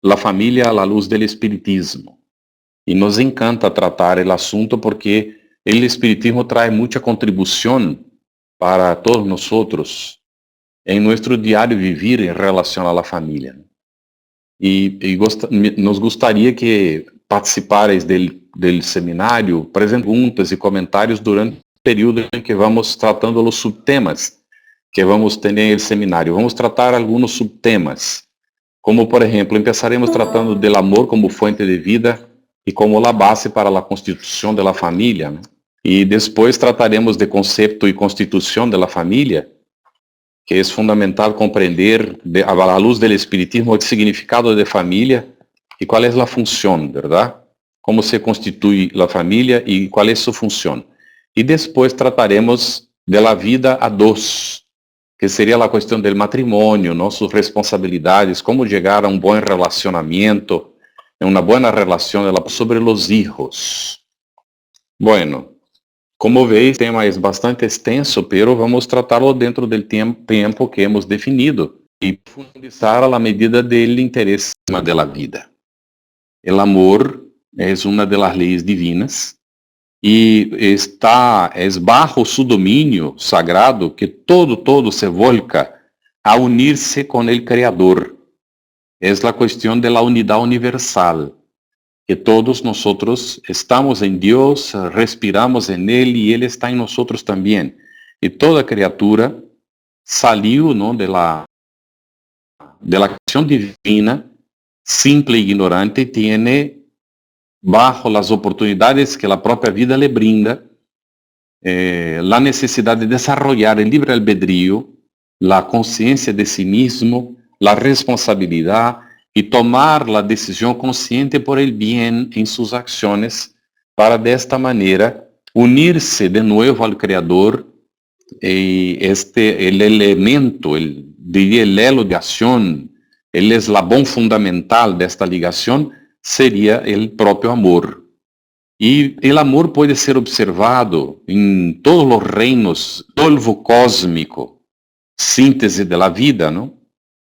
la familia a la luz del espiritismo. Y nos encanta tratar el asunto porque el espiritismo trae mucha contribución para todos nosotros en nuestro diario vivir en relación a la familia. Nos gustaría que participarais del seminario, preguntas y comentarios durante el período en que vamos tratando los subtemas que vamos ter en el seminario. Vamos tratar algunos subtemas, como por ejemplo, empezaremos tratando del amor como fuente de vida y como la base para la constitución de la familia, ¿no? Y después trataremos de concepto y constitución de la familia, que es fundamental comprender a la luz del espiritismo el significado de familia y cuál es la función, ¿verdad? Cómo se constituye la familia y cuál es su función. Y después trataremos de la vida a dos, que sería la cuestión del matrimonio, ¿no? Sus responsabilidades, cómo llegar a un buen relacionamiento, una buena relación sobre los hijos. Bueno, como veis, el tema es bastante extenso, pero vamos tratarlo dentro del tiempo que hemos definido y profundizar a la medida del interés de la vida. El amor es una de las leyes divinas y es bajo su dominio sagrado que todo se volca a unirse con el Creador. Es la cuestión de la unidad universal, que todos nosotros estamos en Dios, respiramos en Él y Él está en nosotros también. Y toda criatura salió, ¿no?, de la acción divina, simple e ignorante, tiene bajo las oportunidades que la propia vida le brinda, la necesidad de desarrollar el libre albedrío, la conciencia de sí mismo, la responsabilidad y tomar la decisión consciente por el bien en sus acciones para de esta manera unirse de nuevo al Creador. El elemento, diría el elo de acción, el eslabón fundamental de esta ligación sería el propio amor. Y el amor puede ser observado en todos los reinos, polvo cósmico, síntesis de la vida, ¿no?,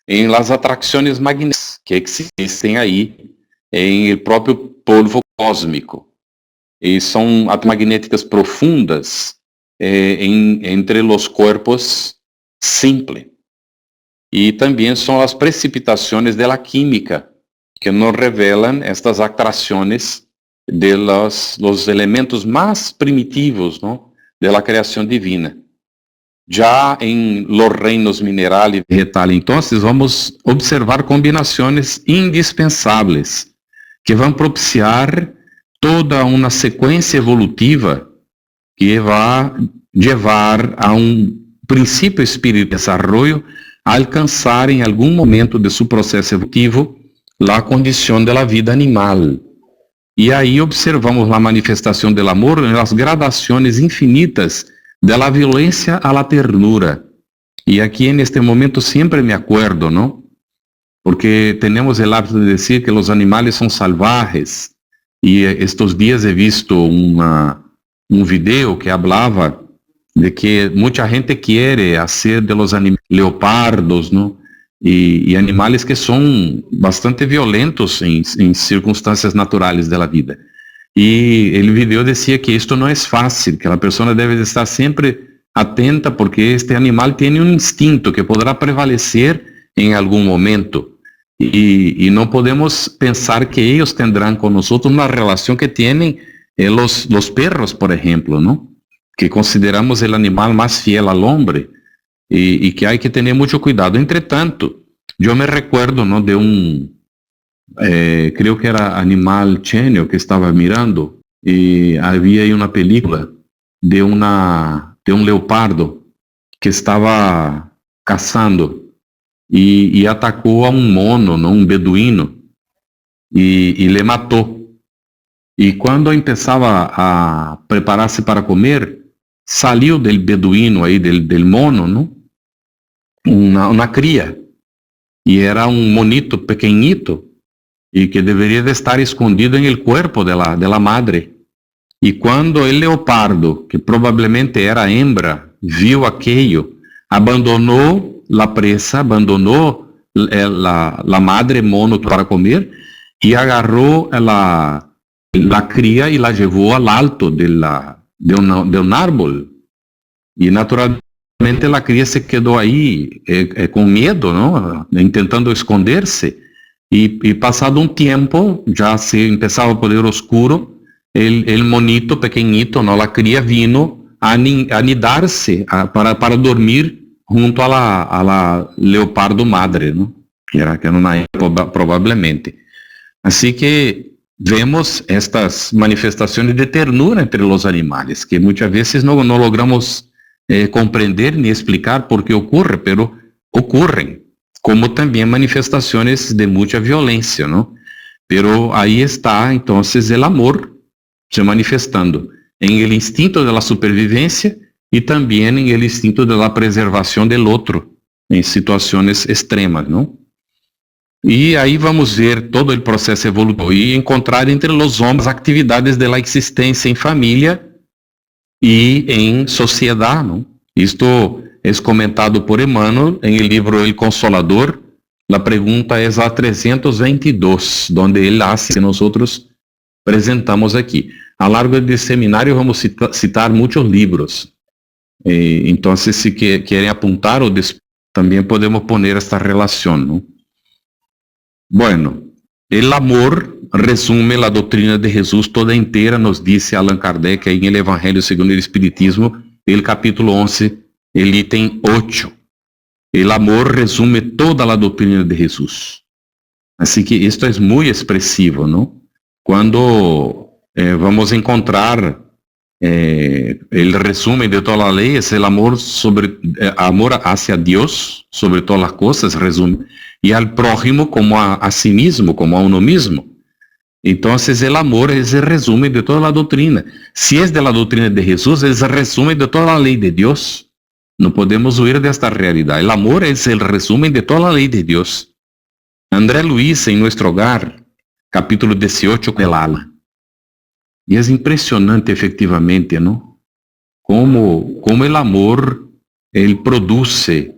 en las atracciones magnéticas que existen ahí en el propio polvo cósmico. Y son magnéticas profundas entre los cuerpos simples. Y también son las precipitaciones de la química que nos revelan estas atracciones de los elementos más primitivos, ¿no?, de la creación divina. Ya en los reinos mineral y vegetal, entonces vamos a observar combinaciones indispensables que van a propiciar toda una secuencia evolutiva que va a llevar a un principio espiritual de desarrollo a alcanzar en algún momento de su proceso evolutivo la condición de la vida animal. Y ahí observamos la manifestación del amor en las gradaciones infinitas de la violencia a la ternura. Y aquí en este momento siempre me acuerdo, ¿no?, porque tenemos el hábito de decir que los animales son salvajes. Y estos días he visto un video que hablaba de que mucha gente quiere hacer de los animales leopardos, ¿no?, y animales que son bastante violentos en circunstancias naturales de la vida. Y el video decía que esto no es fácil, que la persona debe de estar siempre atenta porque este animal tiene un instinto que podrá prevalecer en algún momento. Y no podemos pensar que ellos tendrán con nosotros una relación que tienen los perros, por ejemplo, ¿no?, que consideramos el animal más fiel al hombre y que hay que tener mucho cuidado. Entre tanto, yo me recuerdo, ¿no?, de creo que era Animal Channel que estaba mirando y había ahí una película de un leopardo que estaba cazando y atacó a un mono, ¿no?, un beduino, y le mató. Y cuando empezaba a prepararse para comer, salió del beduino ahí, del mono, ¿no?, una cría, y era un monito pequeñito y que debería de estar escondido en el cuerpo de la madre. Y cuando el leopardo, que probablemente era hembra, vio aquello, abandonó la presa, abandonó la madre mono para comer y agarró la cría y la llevó al alto de un árbol. Y naturalmente la cría se quedó ahí con miedo, ¿no? Intentando esconderse. Y pasado un tiempo, ya se empezaba a poner oscuro, el monito pequeñito, ¿no? La cría vino a anidarse, para dormir junto a la leopardo madre, ¿no? Que era una época probablemente. Así que vemos estas manifestaciones de ternura entre los animales, que muchas veces no logramos comprender ni explicar por qué ocurre, pero ocurren, como también manifestaciones de mucha violencia, ¿no? Pero ahí está entonces el amor se manifestando en el instinto de la supervivencia y también en el instinto de la preservación del otro en situaciones extremas, ¿no? Y ahí vamos ver todo el proceso evolutivo y encontrar entre los hombres actividades de la existencia en familia y en sociedad, ¿no? Esto es comentado por Emmanuel en el libro El Consolador. La pregunta es a 322, donde él hace que nosotros presentamos aquí. A lo largo del seminario vamos a citar muchos libros. Entonces, si quieren apuntar, también podemos poner esta relación, ¿no? Bueno, el amor resume la doctrina de Jesús toda entera, nos dice Allan Kardec en el Evangelio según el Espiritismo, el capítulo 11, el ítem 8. El amor resume toda la doctrina de Jesús. Así que esto es muy expresivo, ¿no? Cuando vamos a encontrar el resumen de toda la ley, es el amor amor hacia Dios sobre todas las cosas, resume, y al prójimo como a sí mismo, como a uno mismo. Entonces el amor es el resumen de toda la doctrina. Si es de la doctrina de Jesús, es el resumen de toda la ley de Dios. No podemos huir de esta realidad. El amor es el resumen de toda la ley de Dios. André Luis, en Nuestro Hogar, capítulo 18, con el ala. Y es impresionante, efectivamente, ¿no? Como el amor, él produce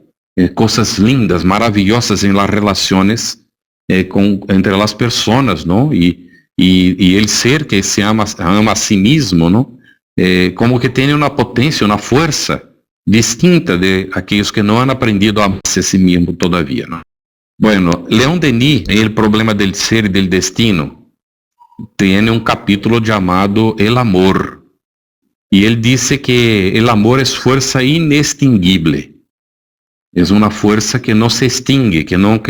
cosas lindas, maravillosas en las relaciones entre las personas, ¿no? Y el ser que se ama a sí mismo, ¿no? Como que tiene una potencia, una fuerza distinta de aquellos que no han aprendido a amarse a sí mismo todavía, ¿no? Bueno, León Denis, en El problema del ser y del destino, tiene un capítulo llamado El amor. Y él dice que el amor es fuerza inextinguible. Es una fuerza que no se extingue, que no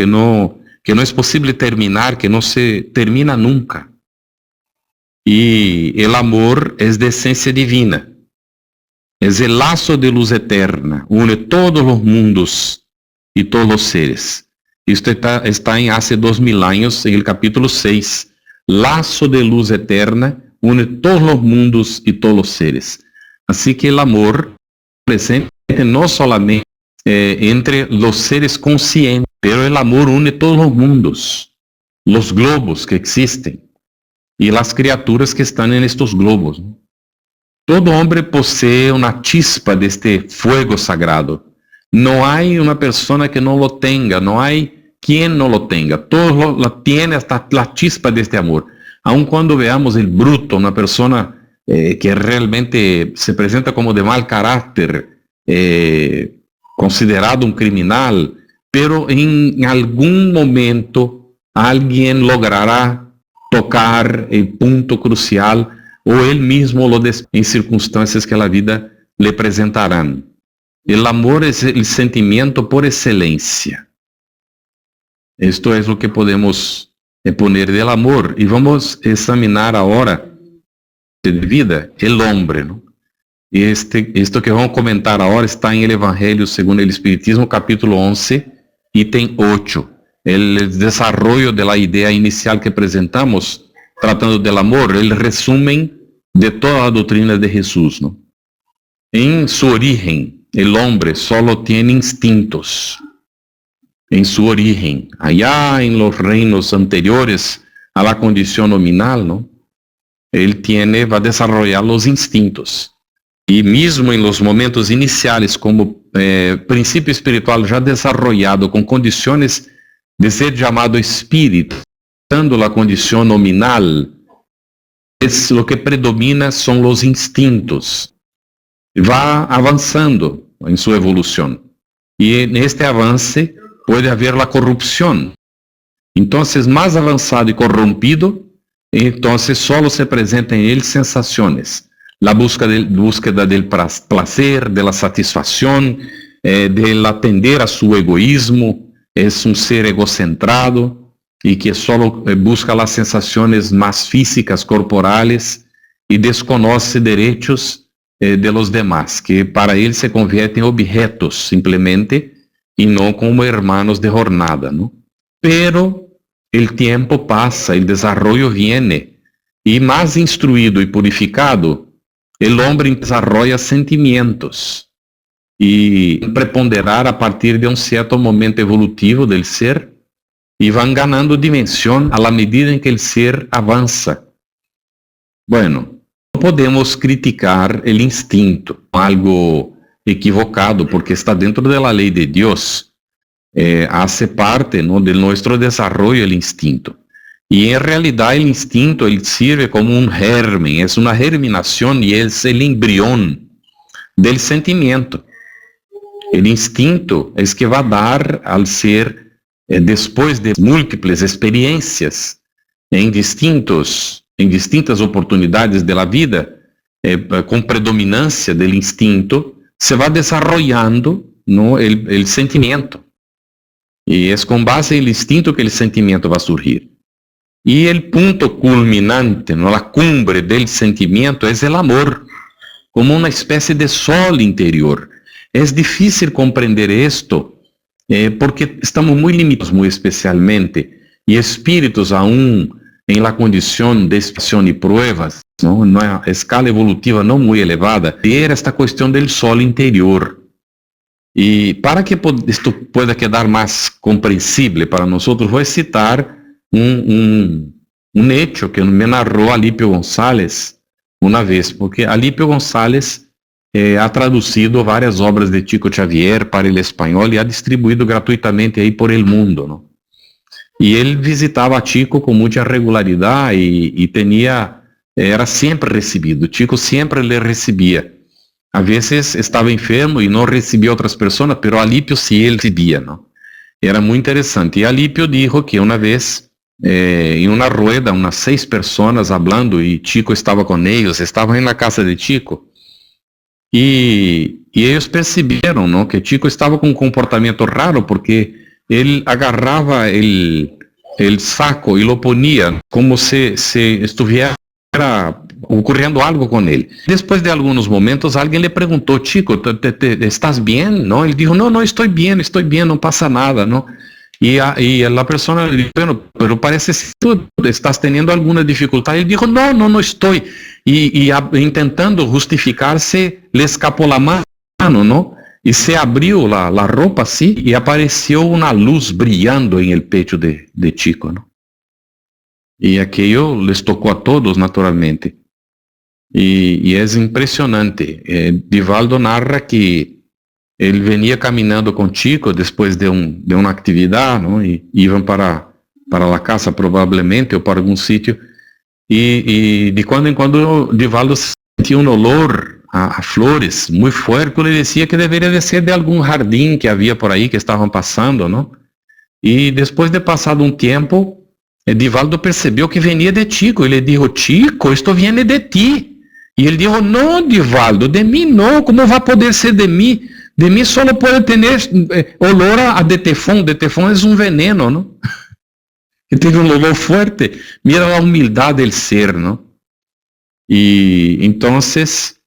es posible terminar, que no se termina nunca. Y el amor es de esencia divina. Es el lazo de luz eterna, une todos los mundos y todos los seres. Esto está en hace 2000 años, en el capítulo 6. Lazo de luz eterna, une todos los mundos y todos los seres. Así que el amor presente no solamente entre los seres conscientes, pero el amor une todos los mundos, los globos que existen y las criaturas que están en estos globos, ¿no? Todo hombre posee una chispa de este fuego sagrado. No hay una persona que no lo tenga, no hay quien no lo tenga. Todos lo tienen, hasta la chispa de este amor. Aun cuando veamos el bruto, una persona que realmente se presenta como de mal carácter, considerado un criminal, pero en algún momento alguien logrará tocar el punto crucial o él mismo en circunstancias que la vida le presentarán. El amor es el sentimiento por excelencia. Esto es lo que podemos poner del amor. Y vamos a examinar ahora de vida el hombre, ¿no? Y esto que vamos a comentar ahora está en el Evangelio según el Espiritismo, capítulo 11, ítem 8. El desarrollo de la idea inicial que presentamos, tratando del amor, el resumen de toda la doctrina de Jesús, ¿no? En su origen, el hombre solo tiene instintos. En su origen, allá en los reinos anteriores a la condición nominal, ¿no? Él va a desarrollar los instintos. Y mismo en los momentos iniciales, como principio espiritual ya desarrollado, con condiciones de ser llamado espíritu, estando la condición nominal, es lo que predomina son los instintos. Va avanzando en su evolución. Y en este avance puede haber la corrupción. Entonces, más avanzado y corrompido, entonces solo se presentan en él sensaciones. La búsqueda del placer, de la satisfacción, del atender a su egoísmo. Es un ser egocentrado y que solo busca las sensaciones más físicas, corporales, y desconoce derechos de los demás, que para él se convierten en objetos simplemente y no como hermanos de jornada, ¿no? Pero el tiempo pasa, el desarrollo viene, y más instruido y purificado, el hombre desarrolla sentimientos y preponderar a partir de un cierto momento evolutivo del ser, y van ganando dimensión a la medida en que el ser avanza. Bueno, no podemos criticar el instinto, algo equivocado, porque está dentro de la ley de Dios. Hace parte, ¿no?, de nuestro desarrollo el instinto. Y en realidad el instinto él sirve como un germen, es una germinación y es el embrión del sentimiento. El instinto es que va a dar al ser, después de múltiples experiencias en distintas oportunidades de la vida, con predominancia del instinto, se va desarrollando, ¿no?, el sentimiento. Y es con base en el instinto que el sentimiento va a surgir. Y el punto culminante, ¿no?, la cumbre del sentimiento es el amor, como una especie de sol interior. Es difícil comprender esto, porque estamos muy limitados, muy especialmente, y espíritus aún en la condición de expiación y pruebas, ¿no?, en una escala evolutiva no muy elevada, era esta cuestión del sol interior. Y para que esto pueda quedar más comprensible para nosotros, voy a citar un hecho que me narró Alípio González una vez, porque Alípio González ha traducido varias obras de Chico Xavier para el español y ha distribuido gratuitamente ahí por el mundo, ¿no? Y él visitaba a Chico con mucha regularidad y era siempre recibido. Chico siempre le recibía. A veces estaba enfermo y no recibía a otras personas, pero Alípio sí él recibía, ¿no? Era muy interesante. Y Alípio dijo que una vez, en una rueda, unas 6 personas hablando, y Chico estaba con ellos, estaban en la casa de Chico. Y ellos percibieron, ¿no?, que Chico estaba con un comportamiento raro, porque él agarraba el saco y lo ponía como si estuviera ocurriendo algo con él. Después de algunos momentos, alguien le preguntó: Chico, ¿estás bien? ¿No? Él dijo: no, estoy bien, no pasa nada, ¿no? Y la persona le dijo: bueno, pero parece que tú estás teniendo alguna dificultad. Él dijo: no estoy. Y intentando justificarse, le escapó la mano, ¿no? Y se abrió la ropa así y apareció una luz brillando en el pecho de Chico, ¿no? Y aquello les tocó a todos, naturalmente. Y es impresionante. Divaldo narra que él venía caminando con Chico después de una actividad, ¿no? Y iban para la casa probablemente o para algún sitio. Y de cuando en cuando Divaldo sentía un olor a flores muy fuerte. Le decía que debería de ser de algún jardín que había por ahí que estaban pasando, ¿no? Y después de pasado un tiempo, Divaldo percebeu que venia de Chico. Ele dijo: Chico, esto viene de ti. E ele dijo: no, Divaldo, de mí no. ¿Cómo va a poder ser de mí? De mí solo puede tener olor a detefón. Detefón es un veneno, ¿no? Que tiene un olor fuerte. Mira la humildad del ser, ¿no? Y entonces,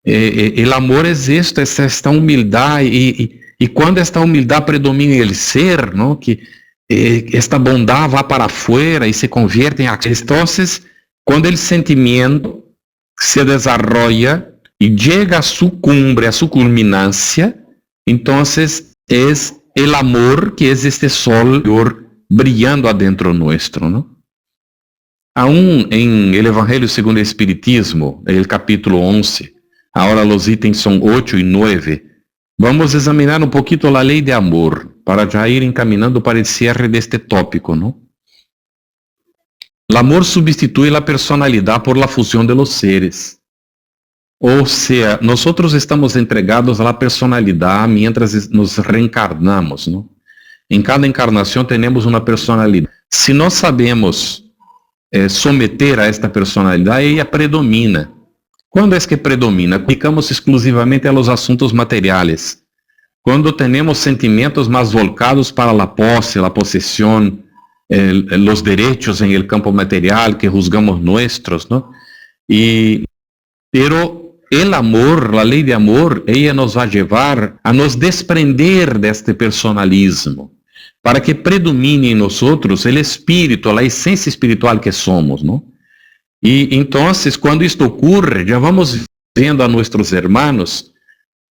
el amor es esto, es esta humildad. Y cuando esta humildad predomina en el ser, ¿no?, que esta bondad va para afuera y se convierte en acción. Entonces, cuando el sentimiento se desarrolla y llega a su cumbre, a su culminancia, entonces es el amor, que es este sol brillando adentro nuestro, ¿no? Aún en el Evangelio según el Espiritismo, el capítulo 11, ahora los ítems son 8 y 9, vamos examinar um pouquinho a lei de amor, para já ir encaminando para o cierre deste tópico, não? O amor substitui a personalidade por la fusión de los seres. Ou seja, nós estamos entregados à personalidade mientras nos reencarnamos, não? Em cada encarnação temos uma personalidade. Se nós sabemos someter a esta personalidade, ela predomina. Quando é que predomina? Ficamos exclusivamente a los assuntos materiais. Quando temos sentimentos mais volcados para a posse, a possessão, os direitos em el campo material que juzgamos nuestros, ¿no? Pero el amor, a lei de amor, ella nos vai levar a nos desprender deste personalismo, para que predomine em nós o espírito, a essência espiritual que somos, ¿no? E então, quando isto ocorre, já vamos vendo a nossos hermanos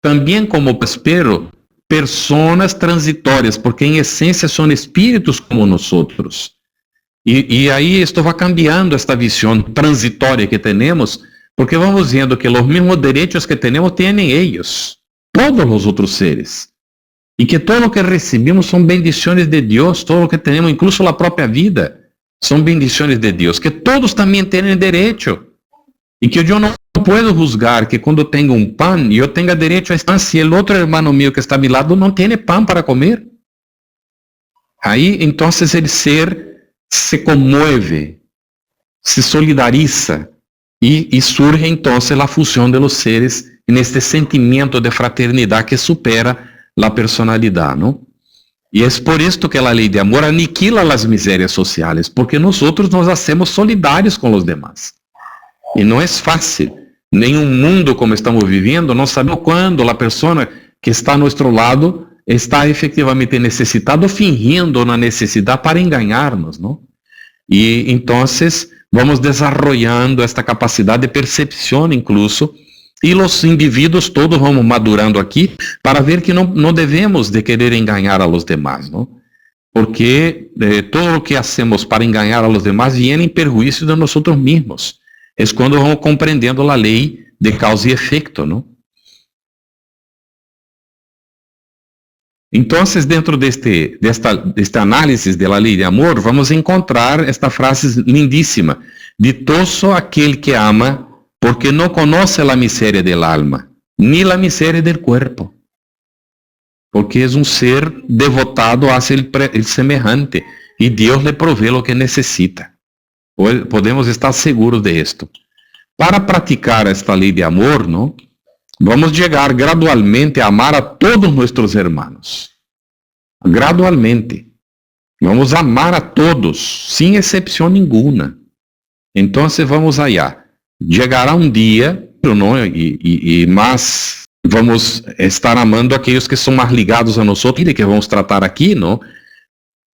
também como, espero, personas transitórias, porque em essência são espíritos como nós. E aí isto vai cambiando esta visão transitória que temos, porque vamos vendo que os mesmos direitos que temos, têm eles, todos os outros seres. E que todo o que recebemos são bendições de Deus, todo o que temos, incluso a própria vida, são bendições de Deus, que todos também têm direito. E que eu não puedo juzgar que quando tenho um pão, eu tenha direito a estar, se o outro irmão meu que está a meu lado não tem pão para comer. Aí, então, ele ser se comove, se solidariza, e surge, então, a fusão de los seres neste sentimento de fraternidade que supera a personalidade, não? E é por isto que a lei de amor aniquila as misérias sociais, porque nós nos hacemos solidários com os demais. E não é fácil. Nenhum mundo como estamos vivendo, não sabemos quando a pessoa que está a nosso lado está efetivamente necessitada ou fingindo na necessidade para enganar-nos, não? E então vamos desenvolvendo esta capacidade de percepção incluso, e os indivíduos todos vamos madurando aqui para ver que não devemos de querer enganar a los demás, não? Porque todo o que hacemos para enganar a los demás viene em perjuízo de nós mesmos. É quando vamos compreendendo a lei de causa e efeito, não? Então, dentro deste análise da lei de amor, vamos encontrar esta frase lindíssima: ditoso aquele que ama, porque não conhece a miséria del alma, ni la miséria del cuerpo. Porque é um ser devotado a el semejante, e Deus lhe provê o que necessita. Podemos estar seguros de esto. Para praticar esta lei de amor, ¿no? Vamos chegar gradualmente a amar a todos nossos hermanos. Gradualmente. Vamos amar a todos, sem exceção nenhuma. Então, vamos allá. Chegará um dia, não? E mais vamos estar amando aqueles que são mais ligados a nós, que vamos tratar aqui, não?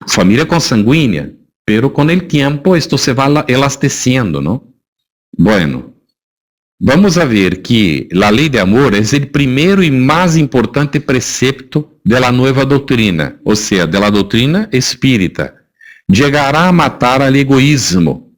Família consanguínea. Pero con el tiempo esto se va elasteciendo, ¿no? Bueno, vamos a ver que la ley de amor es el primero y más importante precepto de la nueva doctrina, o sea, de la doctrina espírita. Llegará a matar al egoísmo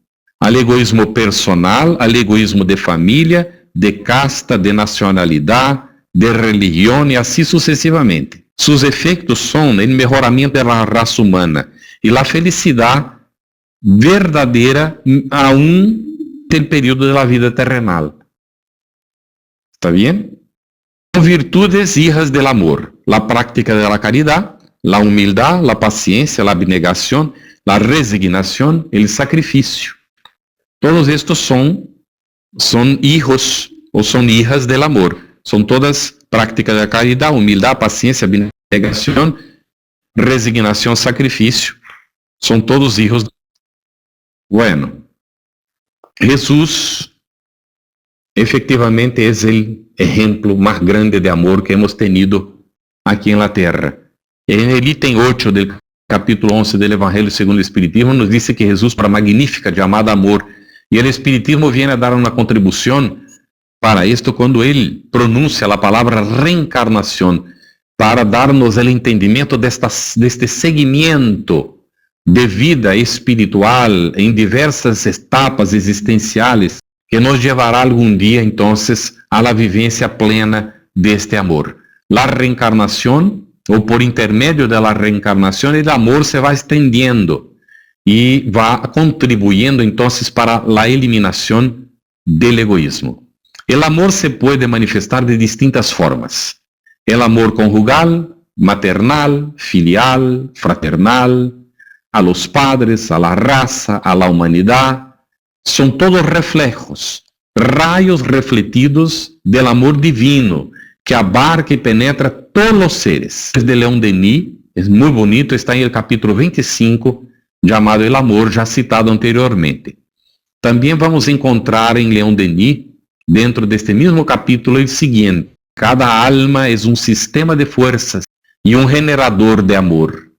personal, al egoísmo de familia, de casta, de nacionalidad, de religión y así sucesivamente. Sus efectos son el mejoramiento de la raza humana y la felicidad verdadeira aún del período de la vida terrenal. ¿Está bien? Virtudes hijas del amor: la práctica de la caridad, la humildad, la paciencia, la abnegación, la resignación, el sacrificio. Todos estos son hijos o son hijas del amor. Son todas práctica de la caridad, humildad, paciencia, abnegación, resignación, sacrificio. Son todos hijos. Bueno, Jesús efectivamente es el ejemplo más grande de amor que hemos tenido aquí en la tierra. En el ítem 8 del capítulo 11 del Evangelio según el Espiritismo nos dice que Jesús, para magnífica llamada amor, y el Espiritismo viene a dar una contribución para esto cuando él pronuncia la palabra reencarnación, para darnos el entendimiento de este seguimiento de vida espiritual em diversas etapas existenciais que nos levará algum dia, então, a la vivência plena deste amor. la reencarnación, o por intermedio de la reencarnación, el amor se va extendiendo y va contribuyendo entonces para la eliminación del egoísmo. El amor se puede manifestar de distintas formas. El amor conjugal, maternal, filial, fraternal, a los padres, a la raza, a la humanidad, son todos reflejos, rayos refletidos del amor divino que abarca y penetra todos los seres. Es de León Denis, es muy bonito, está en el capítulo 25, llamado El Amor, ya citado anteriormente. También vamos a encontrar en León Denis, dentro de este mismo capítulo, el siguiente: cada alma es un sistema de fuerzas y un generador de amor,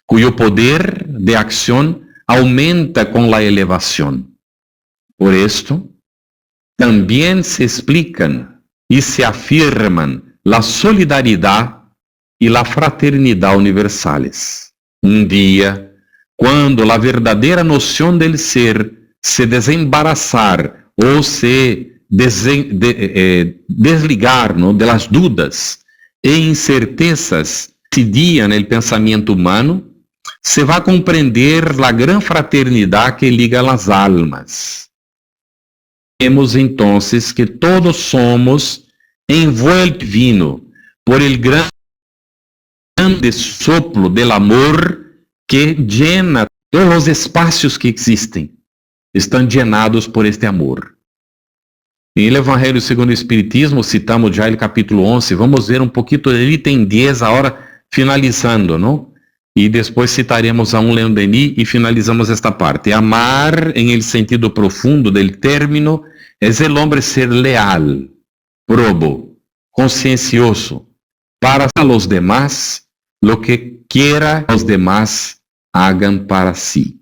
cuyo poder de acción aumenta con la elevación. Por esto, también se explican y se afirman la solidaridad y la fraternidad universales. Un día, cuando la verdadera noción del ser se desembarazar o se desligar, ¿no?, de las dudas e incertezas que incidían el pensamiento humano, se va a comprender la gran fraternidad que liga las almas. Vemos entonces que todos somos envueltos divino por el grande soplo del amor que llena todos los espacios que existen. Están llenados por este amor. En el Evangelio segundo el Espiritismo, citamos ya el capítulo 11, vamos ver un poquito del ítem 10 ahora, finalizando, ¿no? Y después citaremos a un León Denis y finalizamos esta parte. Amar, en el sentido profundo del término, es el hombre ser leal, probo, consciencioso, para los demás lo que quiera los demás hagan para sí.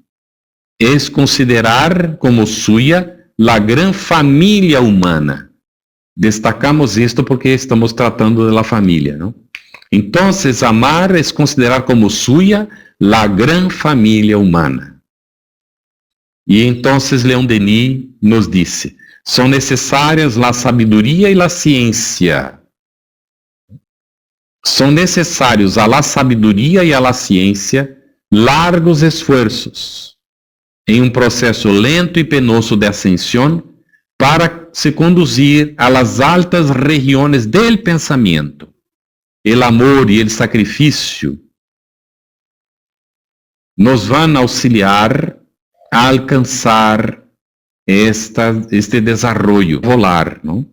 Es considerar como suya la gran familia humana. Destacamos esto porque estamos tratando de la familia, ¿no? Entonces, amar es considerar como suya la gran familia humana. Y entonces León Denis nos dice: son necesarias la sabiduría y la ciencia. Son necesarios a la sabiduría y a la ciencia largos esfuerzos en un proceso lento y penoso de ascensión para se conducir a las altas regiones del pensamiento. El amor y el sacrificio nos van a auxiliar a alcanzar este desarrollo, volar, ¿no?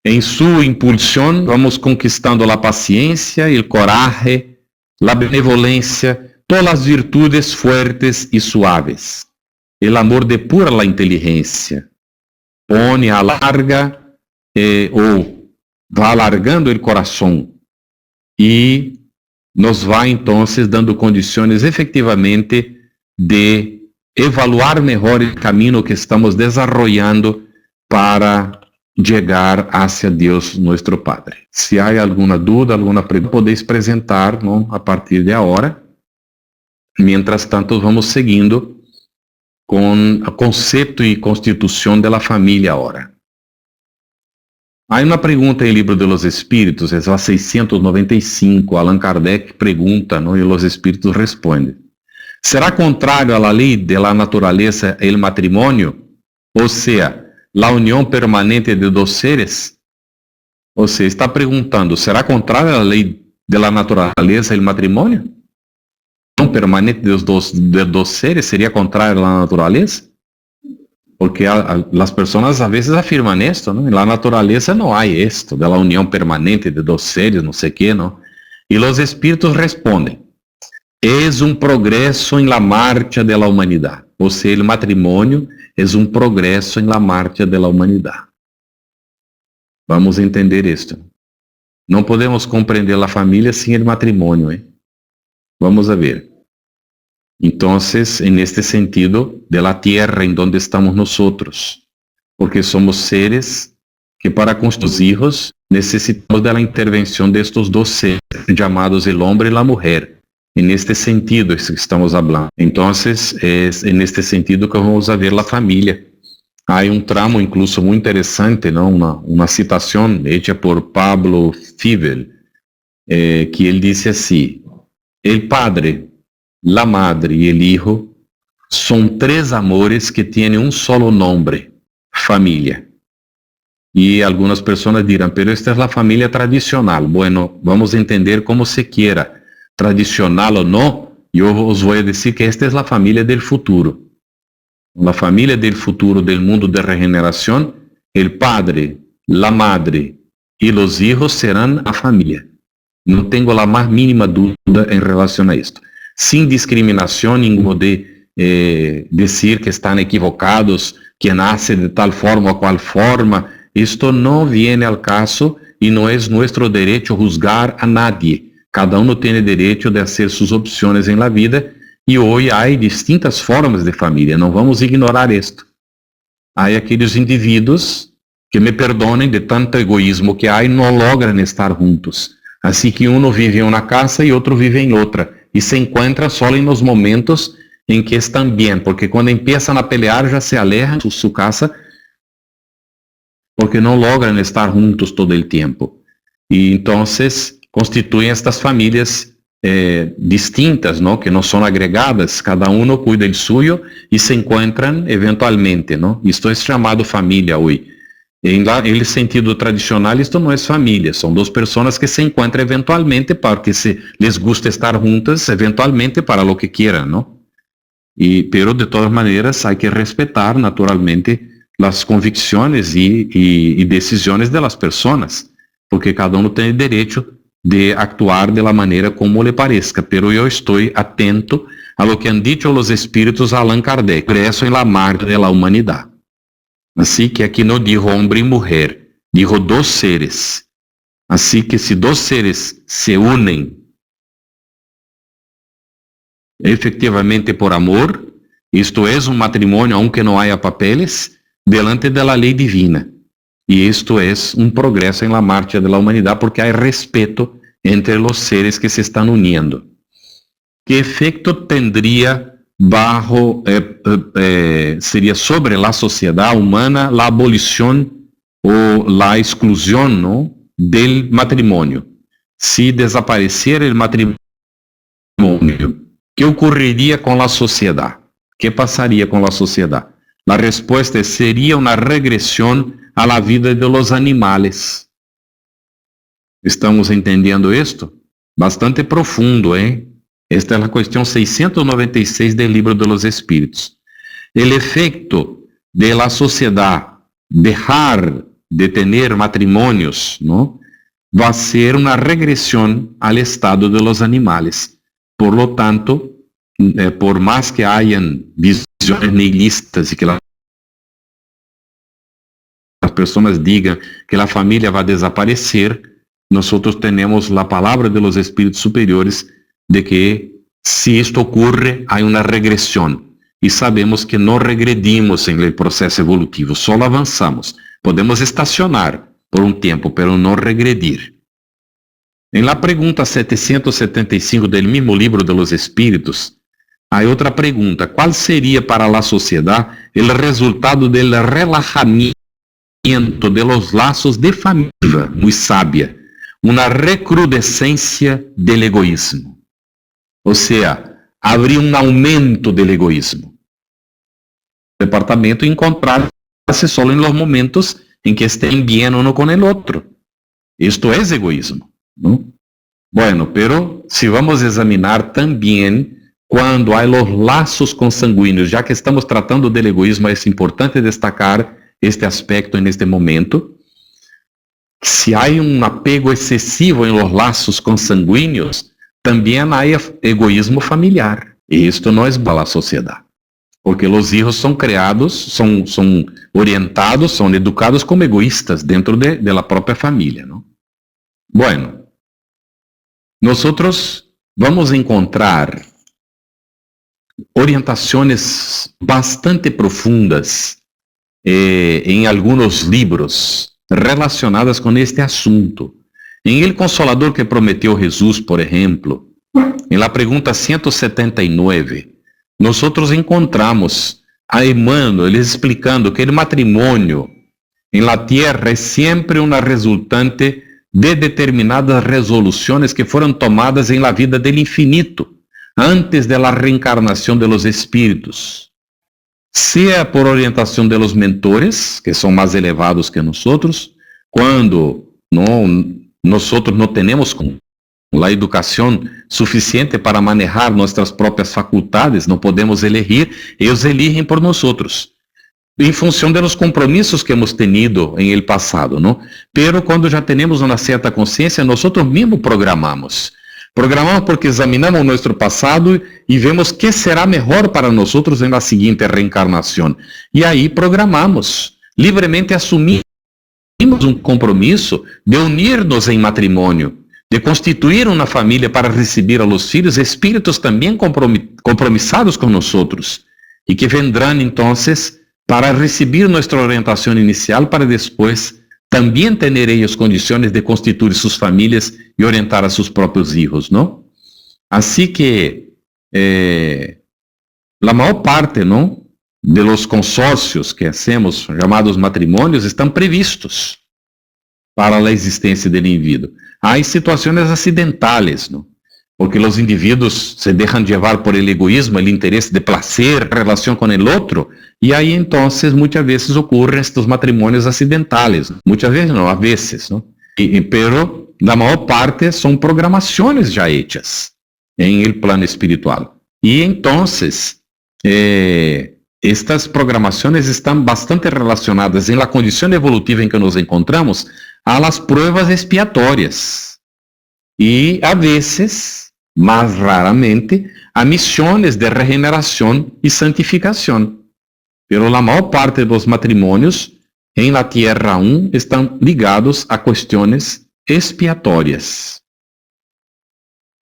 En su impulsión vamos conquistando la paciencia, el coraje, la benevolencia, todas las virtudes fuertes y suaves. El amor depura la inteligencia, pone, alarga o va alargando el corazón y nos va entonces dando condiciones efectivamente de evaluar mejor el camino que estamos desarrollando para llegar hacia Dios nuestro Padre. Si hay alguna duda, alguna pregunta, podéis presentar, ¿no?, a partir de ahora. Mientras tanto, vamos seguindo con el concepto y constitución de la familia ahora. Hay una pregunta en el Libro de los Espíritus, es la 695, Allan Kardec pregunta, ¿no?, y los espíritus responden. ¿Será contrario a la ley de la naturaleza el matrimonio? O sea, la unión permanente de dos seres? O sea, está preguntando, ¿será contrario a la ley de la naturaleza el matrimonio? ¿La unión permanente de dos seres sería contrario a la naturaleza? Porque las personas a veces afirman esto, ¿no? En la naturaleza no hay esto, de la unión permanente de dos seres, no sé qué, ¿no? Y los espíritus responden, es un progreso en la marcha de la humanidad. O sea, el matrimonio es un progreso en la marcha de la humanidad. Vamos a entender esto. No podemos comprender la familia sin el matrimonio, ¿eh? Vamos a ver. Entonces, en este sentido, de la tierra en donde estamos nosotros, porque somos seres que para con sus hijos necesitamos de la intervención de estos dos seres llamados el hombre y la mujer. En este sentido es que estamos hablando. Entonces, es en este sentido que vamos a ver la familia. Hay un tramo incluso muy interesante, ¿no? Una citación hecha por Pablo Fibel, que él dice así: el Padre, la Madre y el Hijo son tres amores que tienen un solo nombre: familia. Y algunas personas dirán, pero esta es la familia tradicional. Bueno, vamos a entender como se quiera, tradicional o no. Yo os voy a decir que esta es la familia del futuro. La familia del futuro del mundo de regeneración, el Padre, la Madre y los hijos serán la familia. No tengo la más mínima duda en relación a esto. Sin discriminación ninguna de decir que están equivocados, que nace de tal forma o cual forma. Esto no viene al caso y no es nuestro derecho juzgar a nadie. Cada uno tiene derecho de hacer sus opciones en la vida y hoy hay distintas formas de familia. No vamos a ignorar esto. Hay aquellos individuos que, me perdonen de tanto egoísmo que hay, no logran estar juntos. Así que uno vive en una casa y otro vive en otra. Y se encuentran solo en los momentos en que están bien, porque cuando empiezan a pelear ya se alejan de su casa, porque no logran estar juntos todo el tiempo. Y entonces constituyen estas familias distintas, ¿no? Que no son agregadas, cada uno cuida el suyo y se encuentran eventualmente, ¿no? Esto es llamado familia hoy. En el sentido tradicional, esto no es familia, son dos personas que se encuentran eventualmente porque les gusta estar juntas, eventualmente para lo que quieran, ¿no? Pero de todas maneras hay que respetar naturalmente las convicciones y decisiones de las personas, porque cada uno tiene derecho de actuar de la manera como le parezca, pero yo estoy atento a lo que han dicho los espíritus a Allan Kardec, progreso en la marcha de la humanidad. Así que aquí no dijo hombre y mujer, dijo dos seres. Así que si dos seres se unen efectivamente por amor, esto es un matrimonio, aunque no haya papeles, delante de la ley divina. Y esto es un progreso en la marcha de la humanidad porque hay respeto entre los seres que se están uniendo. ¿Qué efecto tendría sería sobre la sociedad humana la abolición o la exclusión, ¿no?, del matrimonio? Si desapareciera el matrimonio, ¿qué ocurriría con la sociedad? ¿Qué pasaría con la sociedad? La respuesta sería una regresión a la vida de los animales. ¿Estamos entendiendo esto? Bastante profundo, ¿eh? Esta es la cuestión 696 del Libro de los Espíritus. El efecto de la sociedad dejar de tener matrimonios, ¿no?, va a ser una regresión al estado de los animales. Por lo tanto, por más que hayan visiones nihilistas y que las personas digan que la familia va a desaparecer, nosotros tenemos la palabra de los espíritus superiores de que si esto ocurre hay una regresión y sabemos que no regredimos en el proceso evolutivo, solo avanzamos. Podemos estacionar por un tiempo, pero no regredir. En la pregunta 775 del mismo Libro de los Espíritus, hay otra pregunta: ¿cuál sería para la sociedad el resultado del relajamiento de los lazos de familia? Muy sabia. Una recrudescencia del egoísmo. O sea, habría un aumento del egoísmo. El departamento encontrarse solo en los momentos en que estén bien uno con el otro. Esto es egoísmo, ¿no? Bueno, pero si vamos a examinar también cuando hay los lazos consanguíneos, ya que estamos tratando del egoísmo, es importante destacar este aspecto en este momento. Si hay un apego excesivo en los lazos consanguíneos, también hay egoísmo familiar. Y esto no es para la sociedad. Porque los hijos son creados, son orientados, son educados como egoístas dentro de la propia familia, ¿no? Bueno, nosotros vamos a encontrar orientaciones bastante profundas en algunos libros relacionadas con este asunto. En El Consolador que Prometió Jesús, por ejemplo, en la pregunta 179, nosotros encontramos a Emmanuel explicando que el matrimonio en la tierra es siempre una resultante de determinadas resoluciones que fueron tomadas en la vida del infinito, antes de la reencarnación de los espíritus. Sea por orientación de los mentores, que son más elevados que nosotros, cuando nosotros no tenemos la educación suficiente para manejar nuestras propias facultades, no podemos elegir, ellos eligen por nosotros, en función de los compromisos que hemos tenido en el pasado, ¿no? Pero cuando ya tenemos una cierta conciencia, nosotros mismos programamos. Programamos porque examinamos nuestro pasado y vemos qué será mejor para nosotros en la siguiente reencarnación. Y ahí programamos, libremente asumimos un compromiso de unirnos en matrimonio, de constituir una familia para recibir a los hijos, espíritus también compromisados con nosotros, y que vendrán entonces para recibir nuestra orientación inicial, para después también tener ellos condiciones de constituir sus familias y orientar a sus propios hijos, ¿no? Así que la mayor parte, ¿no?, de los consorcios que hacemos, llamados matrimonios, están previstos para la existencia del individuo. Hay situaciones accidentales, ¿no?, porque los individuos se dejan llevar por el egoísmo, el interés de placer, relación con el otro, y ahí entonces muchas veces ocurren estos matrimonios accidentales. Muchas veces no, a veces, ¿no? Pero la mayor parte son programaciones ya hechas en el plano espiritual. Y entonces, estas programaciones están bastante relacionadas en la condición evolutiva en que nos encontramos a las pruebas expiatorias. Y a veces, más raramente, a misiones de regeneración y santificación. Pero la mayor parte de los matrimonios en la Tierra aún están ligados a cuestiones expiatorias.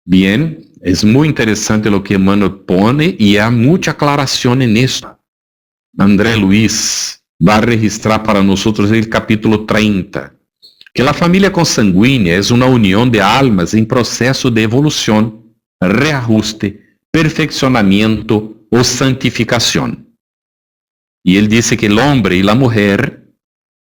Bien, es muy interesante lo que Emmanuel pone y hay mucha aclaración en esto. André Luiz va a registrar para nosotros el capítulo 30, que la familia consanguínea es una unión de almas en proceso de evolución, reajuste, perfeccionamiento o santificación. Y él dice que el hombre y la mujer,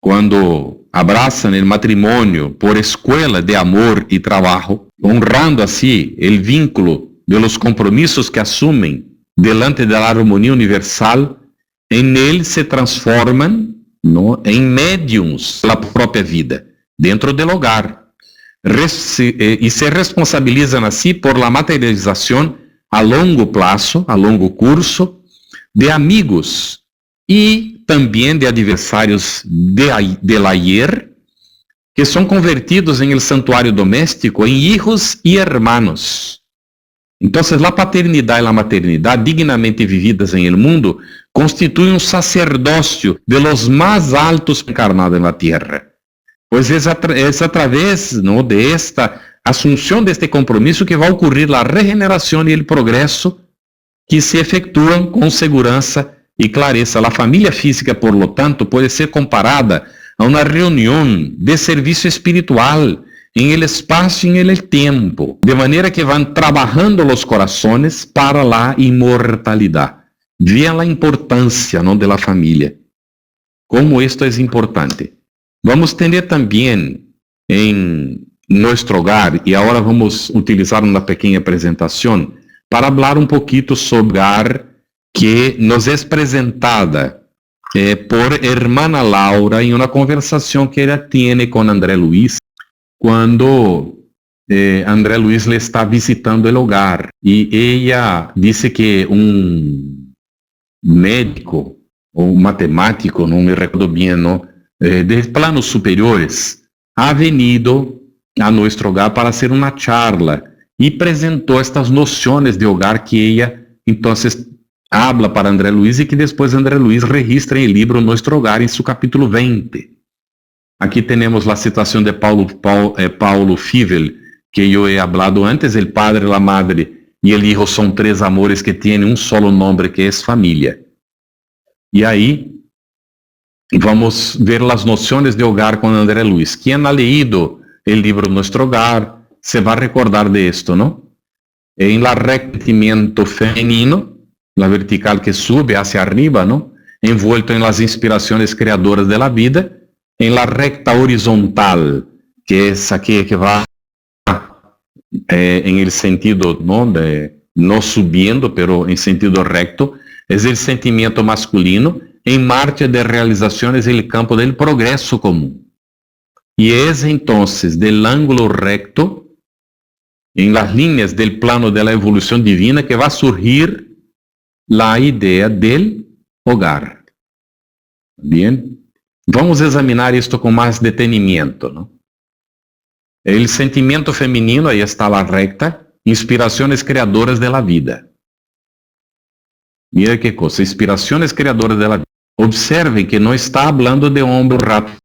cuando abrazan el matrimonio por escuela de amor y trabajo, honrando así el vínculo de los compromisos que asumen delante de la armonía universal, en él se transforman, ¿no?, en médiums de la propia vida, dentro del hogar, y se responsabilizan así por la materialización a largo plazo, a largo curso, de amigos y también de adversarios del ayer, que son convertidos en el santuario doméstico en hijos y hermanos. Entonces, la paternidad y la maternidad dignamente vividas en el mundo constituyen un sacerdocio de los más altos encarnados en la tierra. Pues es a través, ¿no?, de esta asunción de este compromiso que va a ocurrir la regeneración y el progreso que se efectúan con seguranza y clareza. La familia física, por lo tanto, puede ser comparada a una reunión de servicio espiritual en el espacio y en el tiempo, de manera que van trabajando los corazones para la inmortalidad. Vean la importancia, ¿no?, de la familia, cómo esto es importante. Vamos a tener también en nuestro hogar, y ahora vamos a utilizar una pequeña presentación para hablar un poquito sobre hogar, que nos es presentada por hermana Laura en una conversación que ella tiene con André Luiz, cuando André Luiz le está visitando el hogar, y ella dice que un médico o un matemático, no me recuerdo bien, ¿no?, de planos superiores, ha venido a nuestro hogar para hacer una charla y presentó estas nociones de hogar que ella entonces habla para André Luiz y que después André Luiz registra en el libro Nuestro Hogar en su capítulo 20. Aquí tenemos la situación de Paulo Fievel, que yo he hablado antes. El padre, la madre y el hijo son tres amores que tienen un solo nombre, que es familia. Y ahí vamos a ver las nociones de hogar con André Luiz. Quien ha leído el libro Nuestro Hogar se va a recordar de esto, ¿no? En la rectimiento femenino, la vertical que sube hacia arriba, ¿no?, envuelto en las inspiraciones creadoras de la vida, en la recta horizontal, que es aquella que va en el sentido, ¿no? No subiendo, pero en sentido recto, es el sentimiento masculino en marcha de realizaciones en el campo del progreso común. Y es entonces del ángulo recto, en las líneas del plano de la evolución divina, que va a surgir la idea del hogar. Bien, vamos a examinar esto con más detenimiento, ¿no? El sentimiento femenino, ahí está la recta, inspiraciones creadoras de la vida. Mira qué cosa, inspiraciones creadoras de la vida. Observen que no está hablando de hombre rápido.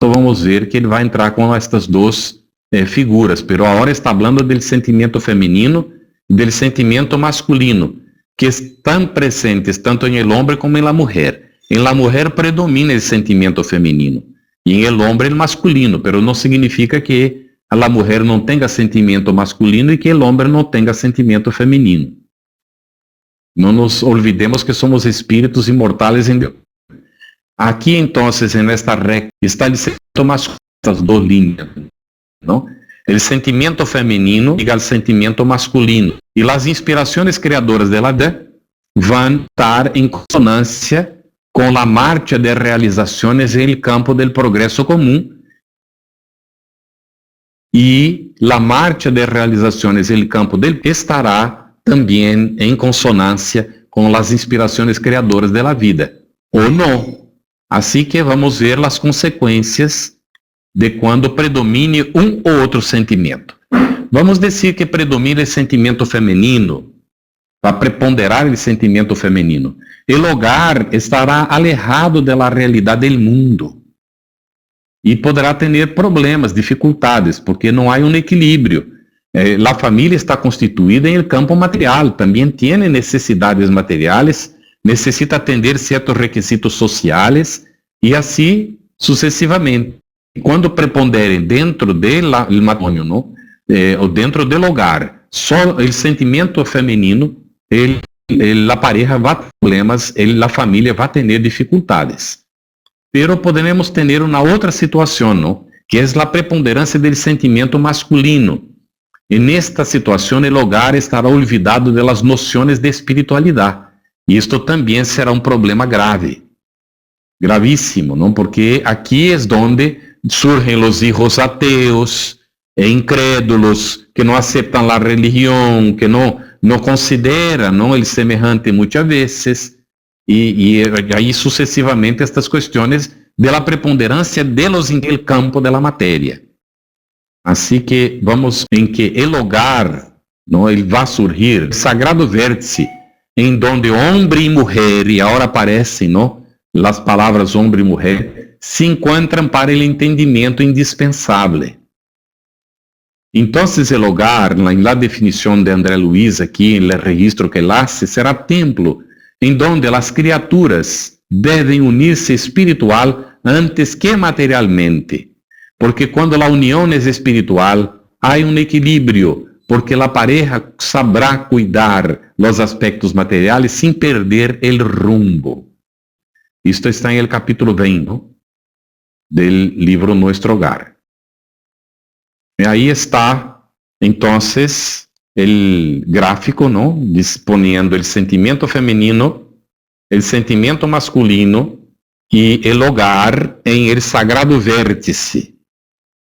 Vamos ver que ele vai entrar com estas duas figuras, pero ahora está hablando del sentimiento femenino y del sentimiento masculino, que están presentes tanto en el hombre como en la mujer. En la mujer predomina el sentimiento femenino y en el hombre el masculino, pero no significa que la mujer no tenga sentimiento masculino y que el hombre no tenga sentimiento femenino. No nos olvidemos que somos espíritus inmortales en Dios. Aquí entonces en esta recta está el sentimiento masculino, estas dos líneas, ¿no? El sentimiento femenino y el sentimiento masculino. Y las inspiraciones creadoras de la vida van a estar en consonancia con la marcha de realizaciones en el campo del progreso común. Y la marcha de realizaciones en el campo del estará también en consonancia con las inspiraciones creadoras de la vida, o no. Así que vamos ver las consecuencias de cuando predomine un u otro sentimiento. Vamos decir que predomina el sentimiento femenino, va a preponderar el sentimiento femenino. El hogar estará alejado de la realidad del mundo y podrá tener problemas, dificultades, porque no hay un equilibrio. La familia está constituida en el campo material, también tiene necesidades materiales, necesita atender ciertos requisitos sociales y así sucesivamente. Cuando preponderen dentro del matrimonio, ¿no? O dentro del hogar, solo el sentimiento femenino, la pareja va a tener problemas, la familia va a tener dificultades. Pero podemos tener una otra situación, ¿no? Que es la preponderancia del sentimiento masculino. En esta situación el hogar estará olvidado de las nociones de espiritualidad. Y esto también será un problema grave, gravísimo, ¿no? Porque aquí es donde surgen los hijos ateos e incrédulos, que no aceptan la religión, que no consideran, ¿no?, el semejante muchas veces, y ahí sucesivamente estas cuestiones de la preponderancia de los en el campo de la materia. Así que vamos en que el hogar, ¿no?, él va a surgir, el sagrado vértice, en donde hombre y mujer, y ahora aparecen, ¿no?, las palabras hombre y mujer, se encuentran para el entendimiento indispensable. Entonces el hogar, en la definición de André Luiz aquí, en el registro que él hace, será templo en donde las criaturas deben unirse espiritual antes que materialmente, porque cuando la unión es espiritual, hay un equilibrio, porque la pareja sabrá cuidar los aspectos materiales sin perder el rumbo. Esto está en el capítulo 20, ¿no?, del libro Nuestro Hogar. Y ahí está, entonces, el gráfico, ¿no?, disponiendo el sentimiento femenino, el sentimiento masculino y el hogar en el sagrado vértice.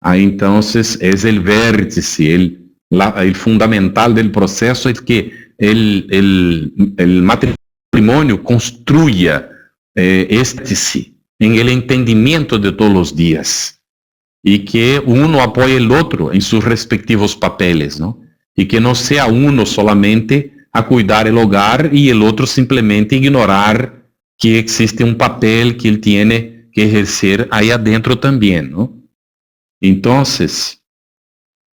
Ahí entonces es el vértice, el fundamental del proceso es que el matrimonio construya este en el entendimiento de todos los días y que uno apoye el otro en sus respectivos papeles, ¿no? Y que no sea uno solamente a cuidar el hogar y el otro simplemente ignorar que existe un papel que él tiene que ejercer ahí adentro también, ¿no? Entonces,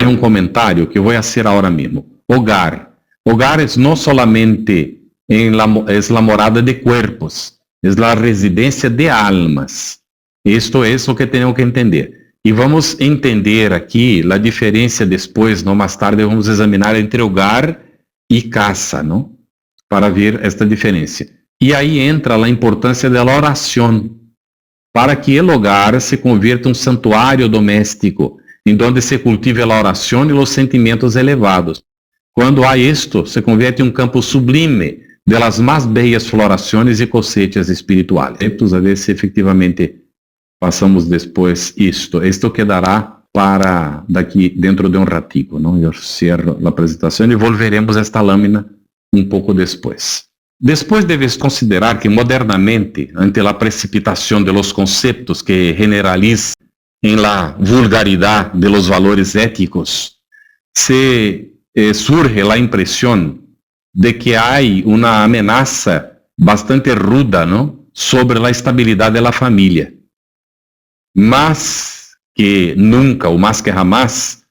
hay un comentario que voy a hacer ahora mismo. Hogar. Hogar es no solamente es la morada de cuerpos, es la residencia de almas. Esto es lo que tenemos que entender. Y vamos a entender aquí la diferencia después, ¿no? Más tarde vamos a examinar entre hogar y casa, ¿no?, para ver esta diferencia. Y ahí entra la importancia de la oración para que el hogar se convierta en un santuario doméstico, en donde se cultive la oración y los sentimientos elevados. Cuando hay esto, se convierte en un campo sublime de las más bellas floraciones y cosechas espirituales. Vamos a ver si efectivamente passamos depois isto. Isto quedará para daqui dentro de um ratico, não? Eu cerro a apresentação e volveremos esta lâmina um pouco depois. Depois deves considerar que modernamente, ante a precipitação de los conceptos que generalizam em la vulgaridade de los valores éticos, surge a impressão de que há uma ameaça bastante ruda, não? Sobre a estabilidade da família. Más que nunca, o más que jamás,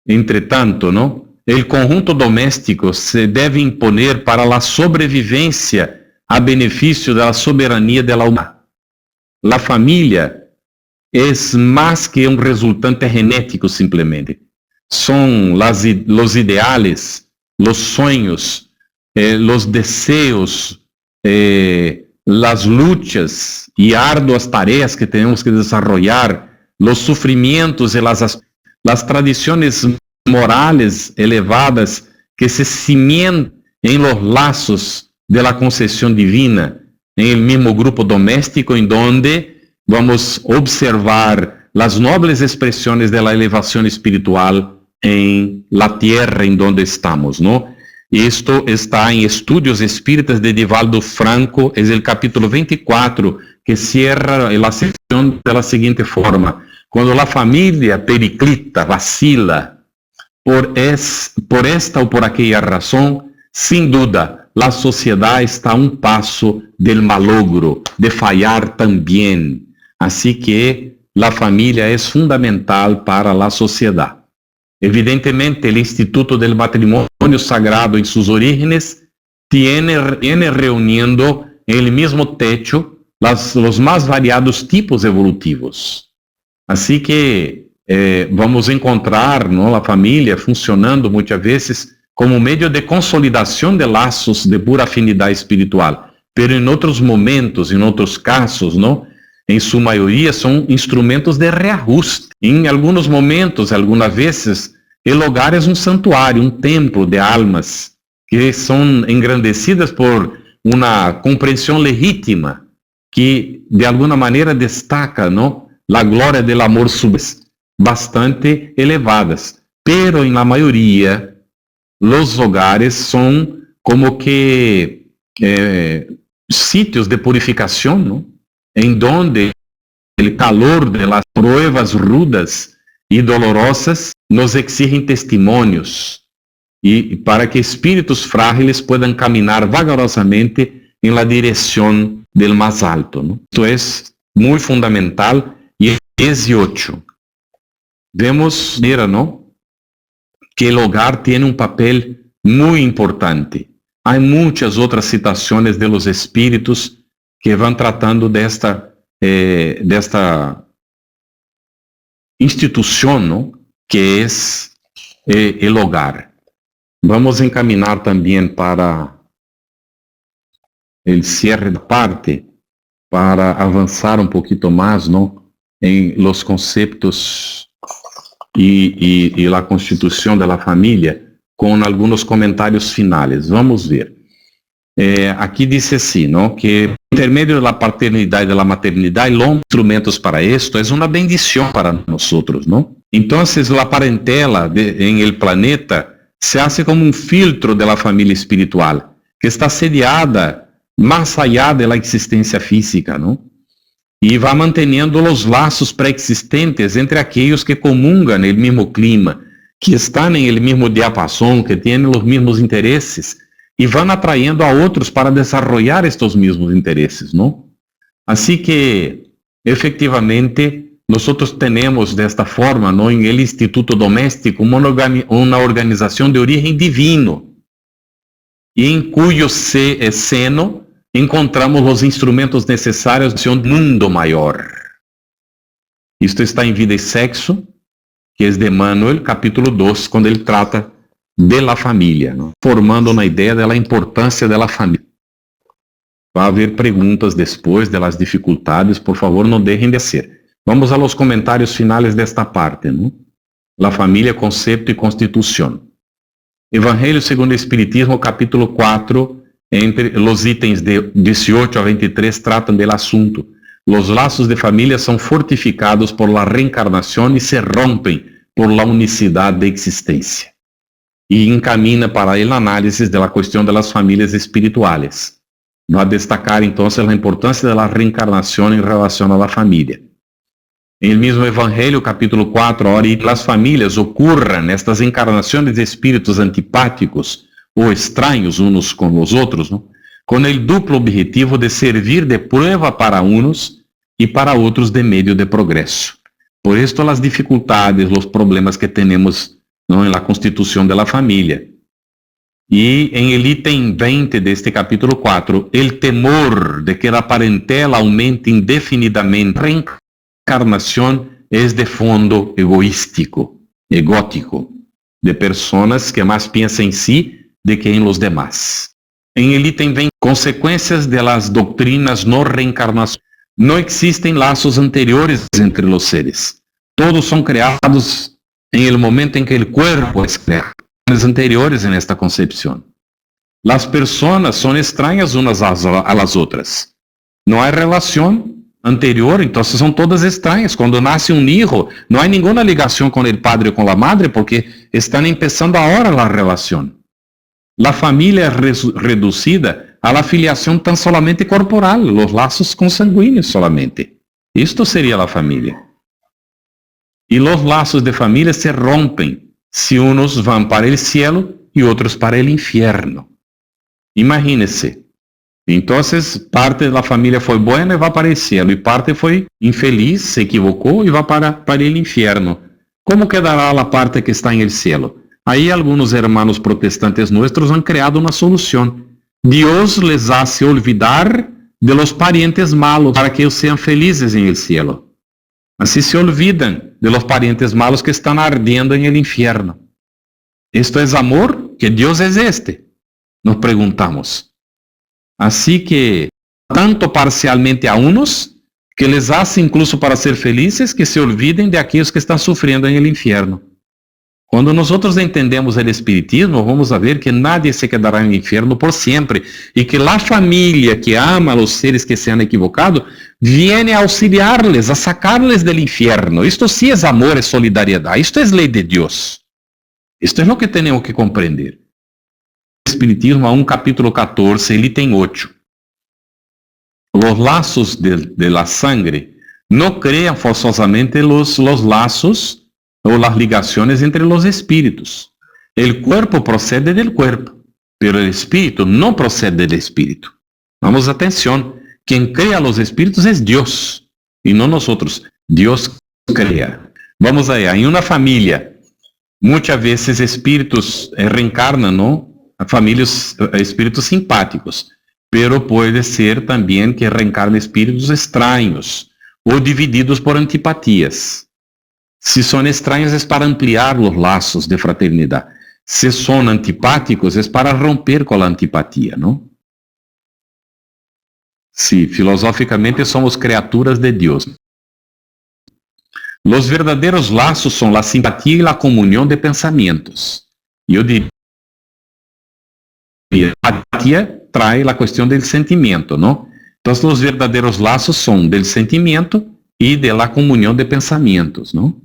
entretanto, ¿no? El conjunto doméstico se debe imponer para la sobrevivencia a beneficio de la soberanía de la humanidad. La familia es más que un resultante genético simplemente. Son los ideales, los sueños, los deseos, las luchas y arduas tareas que tenemos que desarrollar, los sufrimientos y las tradiciones morales elevadas que se cimientan en los lazos de la concesión divina, en el mismo grupo doméstico en donde vamos a observar las nobles expresiones de la elevación espiritual en la tierra en donde estamos, ¿no? Esto está en Estudios Espíritas de Divaldo Franco, es el capítulo 24, que cierra la sección de la siguiente forma: cuando la familia periclita, vacila, por esta o por aquella razón, sin duda, la sociedad está a un paso del malogro, de fallar también. Así que la familia es fundamental para la sociedad. Evidentemente, el Instituto del Matrimonio Sagrado en sus orígenes tiene reuniendo en el mismo techo los más variados tipos evolutivos. Así que vamos a encontrar, ¿no?, la familia funcionando muchas veces como medio de consolidación de lazos de pura afinidad espiritual, pero en otros momentos, en otros casos, ¿no?, en su mayoría son instrumentos de reajuste. En algunos momentos, algunas veces, el hogar es un santuario, un templo de almas que son engrandecidas por una comprensión legítima que de alguna manera destaca, ¿no?, la gloria del amor bastante elevadas. Pero en la mayoría, los hogares son como que sitios de purificación, ¿no?, en donde el calor de las pruebas rudas y dolorosas nos exigen testimonios y para que espíritus frágiles puedan caminar vagarosamente en la dirección del más alto, ¿no? Esto es muy fundamental. Y en 18 vemos, mira, ¿no?, que el hogar tiene un papel muy importante. Hay muchas otras citaciones de los espíritus que van tratando de esta institución, ¿no?, que es el hogar. Vamos a encaminar también para el cierre de parte, para avanzar un poquito más, ¿no?, en los conceptos y la constitución de la familia, con algunos comentarios finales. Vamos ver. Aqui diz assim, não, que por intermédio da paternidade e da maternidade, los instrumentos para esto é uma bendição para nós, não? Então, a parentela em el planeta se hace como um filtro de la família espiritual, que está sediada mais allá de la existência física, não? E vai mantendo os laços pré-existentes entre aqueles que comungam no mesmo clima, que estão em el mesmo diapasão, que têm os mesmos interesses, e vão atraindo a outros para desarrollar estes mesmos interesses, não? Assim que, efectivamente, nós temos desta forma, não, em el Instituto Doméstico, uma organização de origem divino, e em cuyo seno encontramos os instrumentos necessários de um mundo maior. Isto está em Vida e Sexo, que é de Emmanuel, capítulo 2, quando ele trata de la família, ¿no?, formando uma ideia da importância da família. Va a haber preguntas después de las dificultades, por favor no dejen de hacer. Vamos a los comentarios finales de esta parte, ¿no? La familia, concepto y constitución. Evangelio según el Espiritismo, capítulo 4, entre los ítems de 18 a 23 tratan del asunto. Los lazos de familia son fortificados por la reencarnación y se rompen por la unicidad de existencia. Y encamina para el análisis de la cuestión de las familias espirituales. Va a destacar entonces la importancia de la reencarnación en relación a la familia. En el mismo Evangelio, capítulo 4, ahora, y las familias ocurran estas encarnaciones de espíritus antipáticos o extraños unos con los otros, ¿no? Con el duplo objetivo de servir de prueba para unos y para otros de medio de progreso. Por esto las dificultades, los problemas que tenemos, ¿no?, en la constitución de la familia. Y en el ítem 20 de este capítulo 4, el temor de que la parentela aumente indefinidamente. Reencarnación es de fondo egótico, de personas que más piensan en sí de que en los demás. En el ítem 20, consecuencias de las doctrinas no reencarnación. No existen lazos anteriores entre los seres. Todos son creados en el momento en que el cuerpo es creado. Anteriores en esta concepción. Las personas son extrañas unas a las otras. No hay relación anterior, entonces son todas extrañas. Cuando nace un hijo, no hay ninguna ligación con el padre o con la madre porque están empezando ahora la relación. La familia es reducida a la filiación tan solamente corporal, los lazos consanguíneos solamente. Esto sería la familia. Y los lazos de familia se rompen si unos van para el cielo y otros para el infierno. Imagínense. Entonces, parte de la familia fue buena y va para el cielo, y parte fue infeliz, se equivocó y va para el infierno. ¿Cómo quedará la parte que está en el cielo? Ahí algunos hermanos protestantes nuestros han creado una solución. Dios les hace olvidar de los parientes malos para que ellos sean felices en el cielo. Así se olvidan de los parientes malos que están ardiendo en el infierno. ¿Esto es amor? ¿Qué Dios es este? Nos preguntamos. Así que, tanto parcialmente a unos, que les hace incluso para ser felices, que se olviden de aquellos que están sufriendo en el infierno. Cuando nosotros entendemos el espiritismo, vamos a ver que nadie se quedará en el infierno por siempre y que la familia que ama a los seres que se han equivocado viene a auxiliarles, a sacarles del infierno. Esto sí es amor, es solidaridad. Esto es ley de Dios. Esto es lo que tenemos que comprender. Espiritismo a un capítulo 14, el ítem 8. Los lazos de la sangre no crean forzosamente los lazos o las ligaciones entre los espíritus. El cuerpo procede del cuerpo, pero el espíritu no procede del espíritu. Vamos, atención, quien crea los espíritus es Dios, y no nosotros. Dios crea. Vamos allá, en una familia, muchas veces espíritus reencarnan, ¿no? Familias, espíritus simpáticos, pero puede ser también que reencarnen espíritus extraños, o divididos por antipatías. Si son extraños es para ampliar los lazos de fraternidad. Si son antipáticos es para romper con la antipatía, ¿no? Sí, filosóficamente somos criaturas de Dios. Los verdaderos lazos son la simpatía y la comunión de pensamientos. Yo diría, la empatía trae la cuestión del sentimiento, ¿no? Entonces los verdaderos lazos son del sentimiento y de la comunión de pensamientos, ¿no?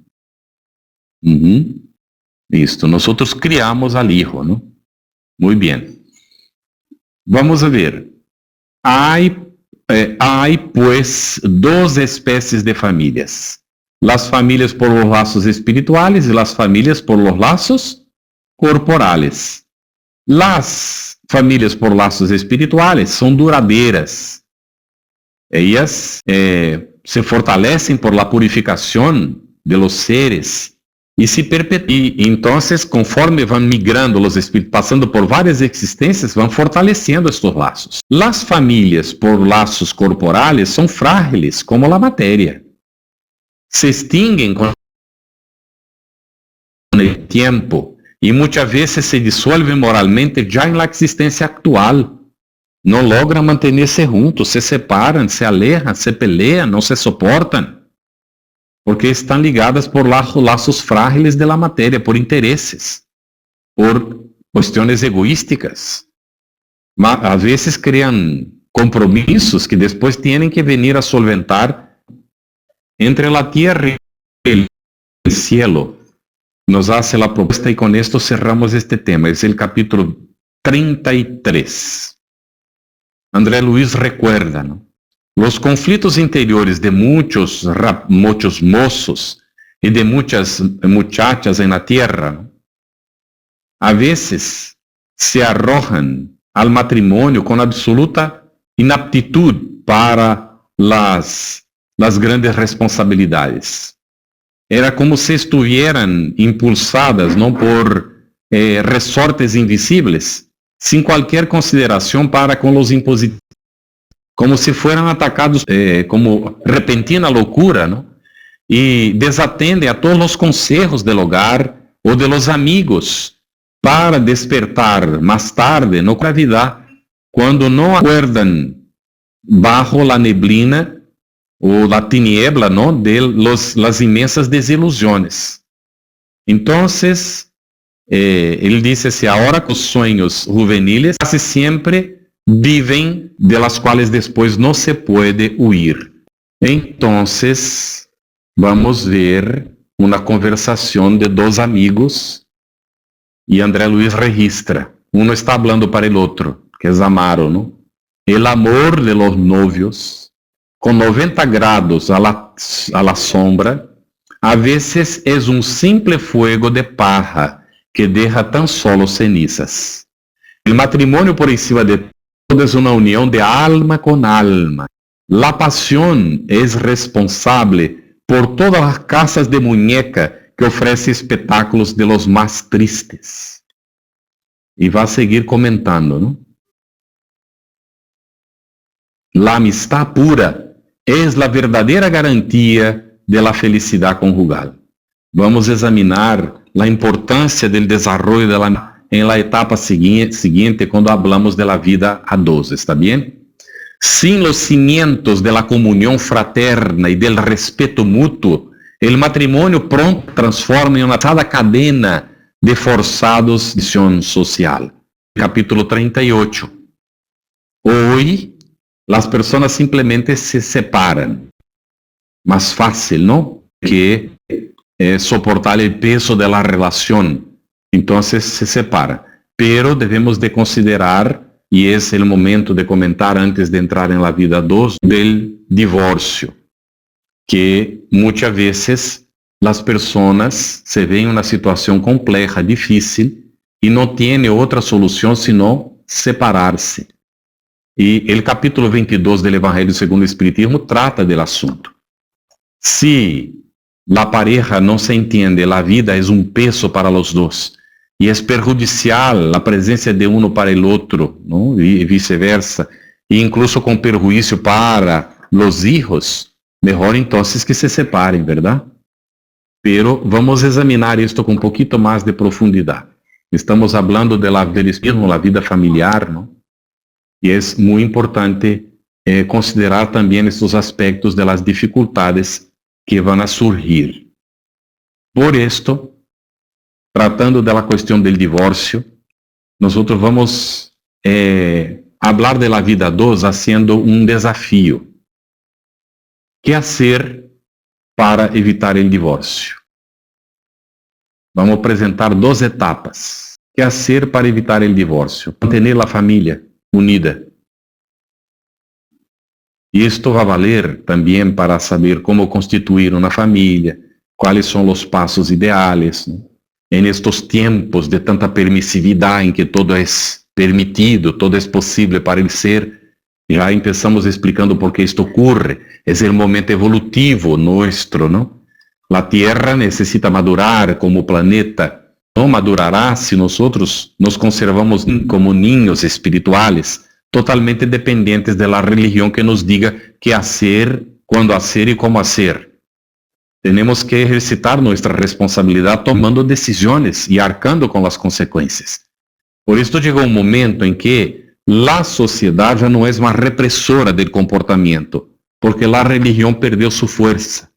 Listo, nosotros criamos al hijo, ¿no? Muy bien. Vamos a ver. Hay pues dos especies de familias. Las familias por los lazos espirituales y las familias por los lazos corporales. Las familias por lazos espirituales son duraderas. Ellas se fortalecen por la purificación de los seres. Y se perpetúan. Entonces, conforme van migrando los espíritus, pasando por varias existencias, van fortaleciendo estos lazos. Las familias por lazos corporales son frágiles, como la materia. Se extinguen con el tiempo y muchas veces se disuelven moralmente ya en la existencia actual. no logran mantenerse juntos, se separan, se alejan, se pelean, no se soportan, porque están ligadas por lazos frágiles de la materia, por intereses, por cuestiones egoísticas. A veces crean compromisos que después tienen que venir a solventar entre la tierra y el cielo. Nos hace la propuesta y con esto cerramos este tema. Es el capítulo 33. André Luiz recuerda, ¿no? Los conflictos interiores de muchos mozos y de muchas muchachas en la tierra, ¿no? A veces se arrojan al matrimonio con absoluta inaptitud para las grandes responsabilidades. Era como si estuvieran impulsadas, ¿no?, por resortes invisibles, sin cualquier consideración para con los impositivos, como si fueran atacados como repentina locura, ¿no? Y desatenden a todos los consejos del hogar o de los amigos para despertar más tarde, no gravidad, cuando no acuerdan bajo la neblina o la tiniebla, ¿no?, de las inmensas desilusiones. Entonces, él dice, si ahora con sueños juveniles casi siempre viven de las cuales después no se puede huir. Entonces, vamos a ver una conversación de dos amigos y André Luiz registra. Uno está hablando para el otro, que es Amaro, ¿no? El amor de los novios, con 90 grados a la sombra, a veces es un simple fuego de paja que deja tan solo cenizas. El matrimonio por encima de todo es una unión de alma con alma. La pasión es responsable por todas las casas de muñeca que ofrece espectáculos de los más tristes. Y va a seguir comentando, ¿no? La amistad pura es la verdadera garantía de la felicidad conjugal. Vamos a examinar la importancia del desarrollo en la etapa siguiente cuando hablamos de la vida a dos, ¿está bien? Sin los cimientos de la comunión fraterna y del respeto mutuo, el matrimonio pronto transforma en una pesada cadena de forzados de acción social. Capítulo 38. Hoy, las personas simplemente se separan. Más fácil, ¿no?, que soportar el peso de la relación. Entonces se separa. Pero debemos de considerar, y es el momento de comentar antes de entrar en la vida 2, del divorcio. Que muchas veces las personas se ven en una situación compleja, difícil, y no tienen otra solución sino separarse. Y el capítulo 22 del Evangelio según el Espiritismo trata del asunto. Si la pareja no se entiende, la vida es un peso para los dos, y es perjudicial la presencia de uno para el otro, ¿no?, y viceversa, e incluso con perjuicio para los hijos, mejor entonces que se separen, ¿verdad? Pero vamos a examinar esto con un poquito más de profundidad. Estamos hablando del espiritismo, la vida familiar, ¿no? Y es muy importante considerar también estos aspectos de las dificultades que van a surgir. Por esto, tratando de la cuestión del divorcio, nosotros vamos a hablar de la vida 2 haciendo un desafío. ¿Qué hacer para evitar el divorcio? Vamos a presentar 2 etapas. ¿Qué hacer para evitar el divorcio? Mantener la familia unida. Y esto va a valer también para saber cómo constituir una familia, cuáles son los pasos ideales, ¿no?, en estos tiempos de tanta permisividad en que todo es permitido, todo es posible para el ser. Ya empezamos explicando por qué esto ocurre. Es el momento evolutivo nuestro, ¿no? La Tierra necesita madurar como planeta. No madurará si nosotros nos conservamos como niños espirituales, totalmente dependientes de la religión que nos diga qué hacer, cuándo hacer y cómo hacer. Tenemos que ejercitar nuestra responsabilidad tomando decisiones y arcando con las consecuencias. Por esto llegó un momento en que la sociedad ya no es más represora del comportamiento, porque la religión perdió su fuerza.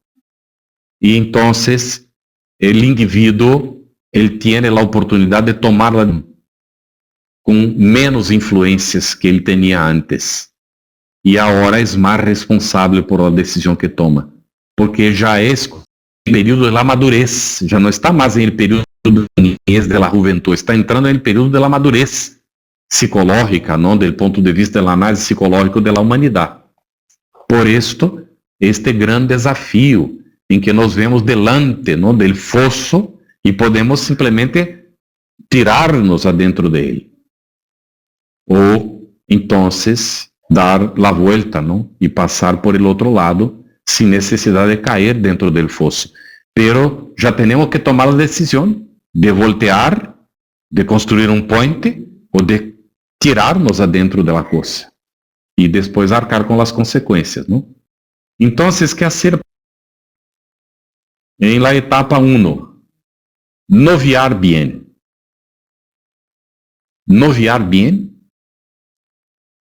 Y entonces el individuo, él tiene la oportunidad de tomarla con menos influencias que él tenía antes. Y ahora es más responsable por la decisión que toma, porque ya es el periodo de la madurez, ya no está más en el periodo de la juventud, está entrando en el periodo de la madurez psicológica, ¿no? Del punto de vista del análisis psicológico de la humanidad. Por esto, este gran desafío en que nos vemos delante, ¿no? Del foso y podemos simplemente tirarnos adentro de él. O entonces dar la vuelta, ¿no? Y pasar por el otro lado sin necesidad de caer dentro del foso. Pero ya tenemos que tomar la decisión de voltear, de construir un puente o de tirarnos adentro de la cosa y después arcar con las consecuencias, ¿no? Entonces, ¿qué hacer? En la etapa 1, noviar bien. Noviar bien.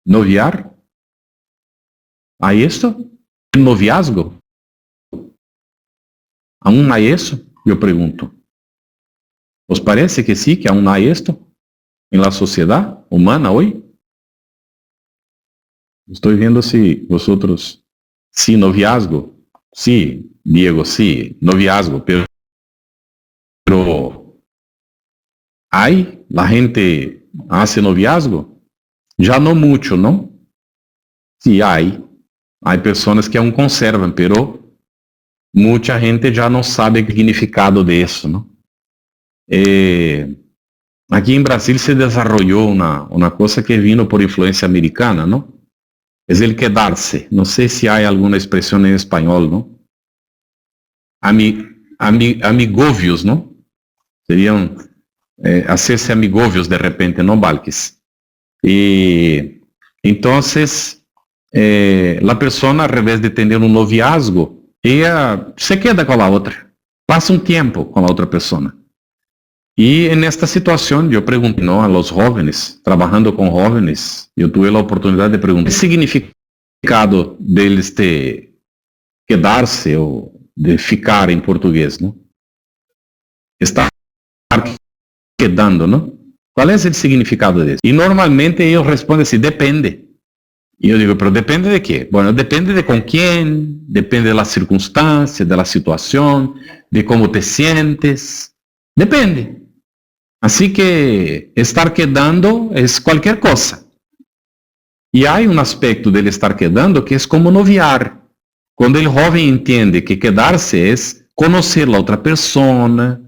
Noviar. ¿Hay esto? ¿El noviazgo? ¿Aún hay eso? Yo pregunto. ¿Os parece que sí, que aún hay esto en la sociedad humana hoy? Estoy viendo si vosotros, sí, noviazgo, sí, Diego, sí, noviazgo, pero ¿hay? ¿La gente hace noviazgo? Ya no mucho, ¿no? Sí, hay. Hay personas que aún conservan, pero mucha gente ya no sabe el significado de eso, ¿no? Aquí en Brasil se desarrolló una cosa que vino por influencia americana, ¿no? Es el quedarse. No sé si hay alguna expresión en español, ¿no? Amigovios, ¿no? Serían hacerse amigovios de repente, ¿no, Balques? Y entonces, la persona, al revés de tener un noviazgo, ella se queda con la otra, pasa un tiempo con la otra persona. Y en esta situación yo pregunté, ¿no? A los jóvenes, trabajando con jóvenes, yo tuve la oportunidad de preguntar, ¿qué significado de quedarse o de ficar en portugués, ¿no? Estar quedando, ¿no? ¿Cuál es el significado de eso? Y normalmente ellos responden así, depende. Y yo digo, ¿pero depende de qué? Bueno, depende de con quién, depende de las circunstancias, de la situación, de cómo te sientes. Depende. Así que estar quedando es cualquier cosa. Y hay un aspecto del estar quedando que es como noviar. Cuando el joven entiende que quedarse es conocer la otra persona,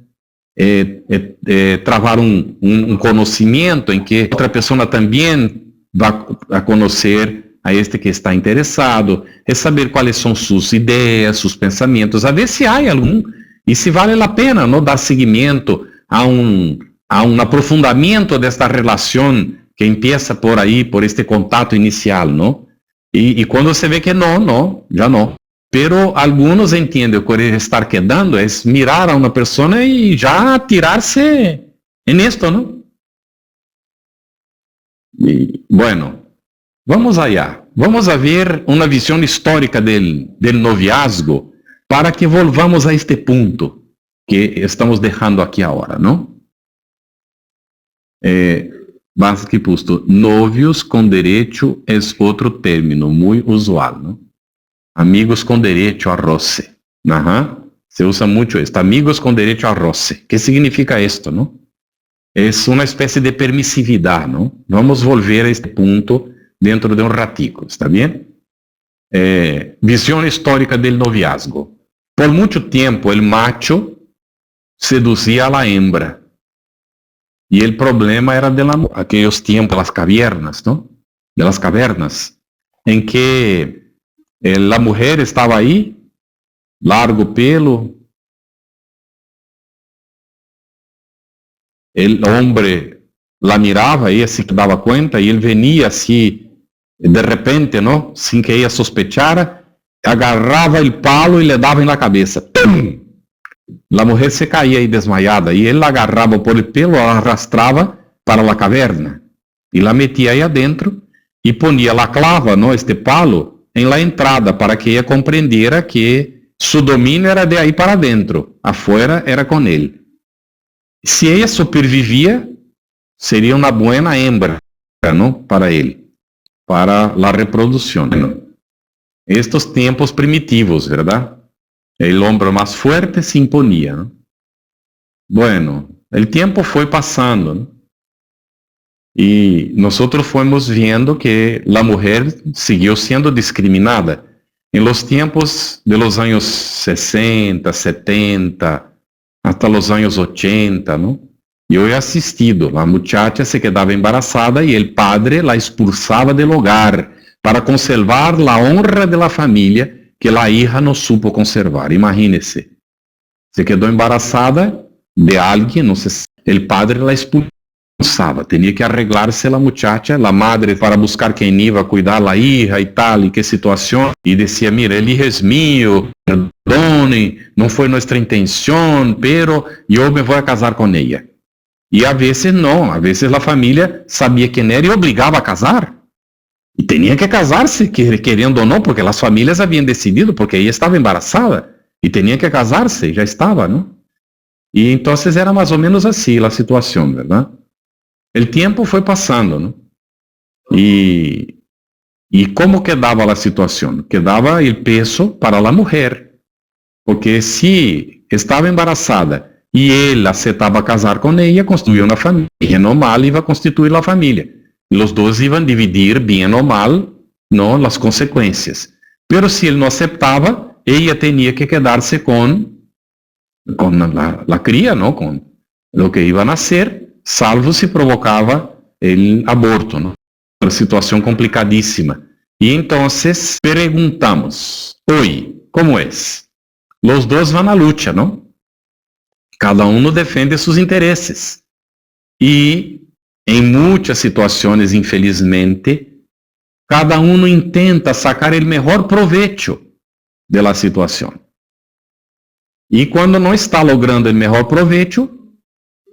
travar un conocimiento en que otra persona también va a conocer a este que está interesado, es saber cuáles son sus ideas, sus pensamientos, a ver si hay algum, y si vale la pena, ¿no? Dar seguimiento a un aprofundamiento de esta relación que empieza por ahí, por este contato inicial, ¿no? Y cuando se ve que no, ya no. Pero algunos entienden que el estar quedando es mirar a una persona y ya tirarse en esto, ¿no? Y bueno, vamos allá. Vamos a ver una visión histórica del noviazgo para que volvamos a este punto que estamos dejando aquí ahora, ¿no? Basta que puesto, novios con derecho es otro término muy usual, ¿no? Amigos con derecho a roce. Ajá. Se usa mucho esto. Amigos con derecho a roce. ¿Qué significa esto, no? Es una especie de permisividad, ¿no? Vamos a volver a este punto dentro de un ratico, ¿está bien? Visión histórica del noviazgo. Por mucho tiempo el macho seducía a la hembra. Y el problema era de aquellos tiempos, las cavernas, ¿no? De las cavernas, en que la mujer estaba ahí, largo pelo, el hombre la miraba, ella se daba cuenta y él venía así, de repente, ¿no? Sin que ella sospechara, agarraba el palo y le daba en la cabeza. ¡Pum! La mujer se caía ahí desmayada y él la agarraba por el pelo, la arrastraba para la caverna. y la metía ahí adentro y ponía la clava, ¿no? Este palo en la entrada para que ella comprendiera que su dominio era de ahí para adentro, afuera era con él. Si ella supervivía, sería una buena hembra, ¿no? Para él, para la reproducción, ¿no? Estos tiempos primitivos, ¿verdad? El hombre más fuerte se imponía, ¿no? Bueno, el tiempo fue pasando, ¿no? Y nosotros fuimos viendo que la mujer siguió siendo discriminada. En los tiempos de los años 60, 70, hasta los años 80, ¿no? Yo he asistido, la muchacha se quedaba embarazada y el padre la expulsaba del hogar para conservar la honra de la familia que la hija no supo conservar. Imagínese, se quedó embarazada de alguien, no sé, el padre la expulsaba, tenía que arreglarse la muchacha, la madre para buscar quien iba a cuidar la hija y tal, y qué situación, y decía, mira, el hijo es mío, perdone, no fue nuestra intención, pero yo me voy a casar con ella. Y a veces no, a veces la familia sabía quién era y obligaba a casar. Y tenía que casarse, queriendo o no, porque las familias habían decidido, porque ella estaba embarazada, y tenía que casarse, ya estaba, ¿no? Y entonces era más o menos así la situación, ¿verdad? El tiempo fue pasando, ¿no? ¿Y cómo quedaba la situación? Quedaba el peso para la mujer, porque si estaba embarazada y él aceptaba casar con ella, construía una familia, bien o mal iba a constituir la familia. Los dos iban a dividir, bien o mal, ¿no?, las consecuencias. Pero si él no aceptaba, ella tenía que quedarse con la cría, ¿no?, con lo que iban a hacer, salvo si provocaba el aborto, ¿no? Una situación complicadísima. Y entonces preguntamos, hoy, ¿cómo es? Los dos van a lucha, ¿no? Cada uno defiende sus intereses. Y en muchas situaciones, infelizmente, cada uno intenta sacar el mejor provecho de la situación. Y cuando no está logrando el mejor provecho,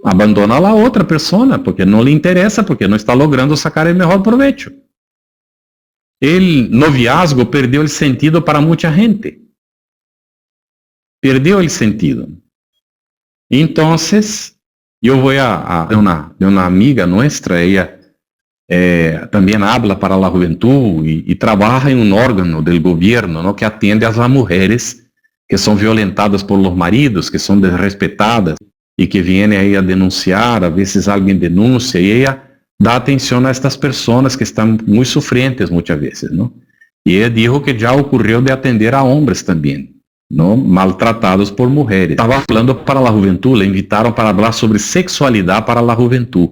abandona a la otra persona, porque no le interesa, porque no está logrando sacar el mejor provecho. El noviazgo perdió el sentido para mucha gente. Perdió el sentido. Entonces, yo voy de una amiga nuestra, ella también habla para la juventud y trabaja en un órgano del gobierno, ¿no?, que atiende a las mujeres que son violentadas por los maridos, que son desrespetadas y que vienen ahí a denunciar, a veces alguien denuncia y ella da atención a estas personas que están muy sufrientes muchas veces, ¿no? Y ella dijo que ya ocurrió de atender a hombres también, ¿no?, maltratados por mujeres. Estaba hablando para la juventud, le invitaron para hablar sobre sexualidad para la juventud.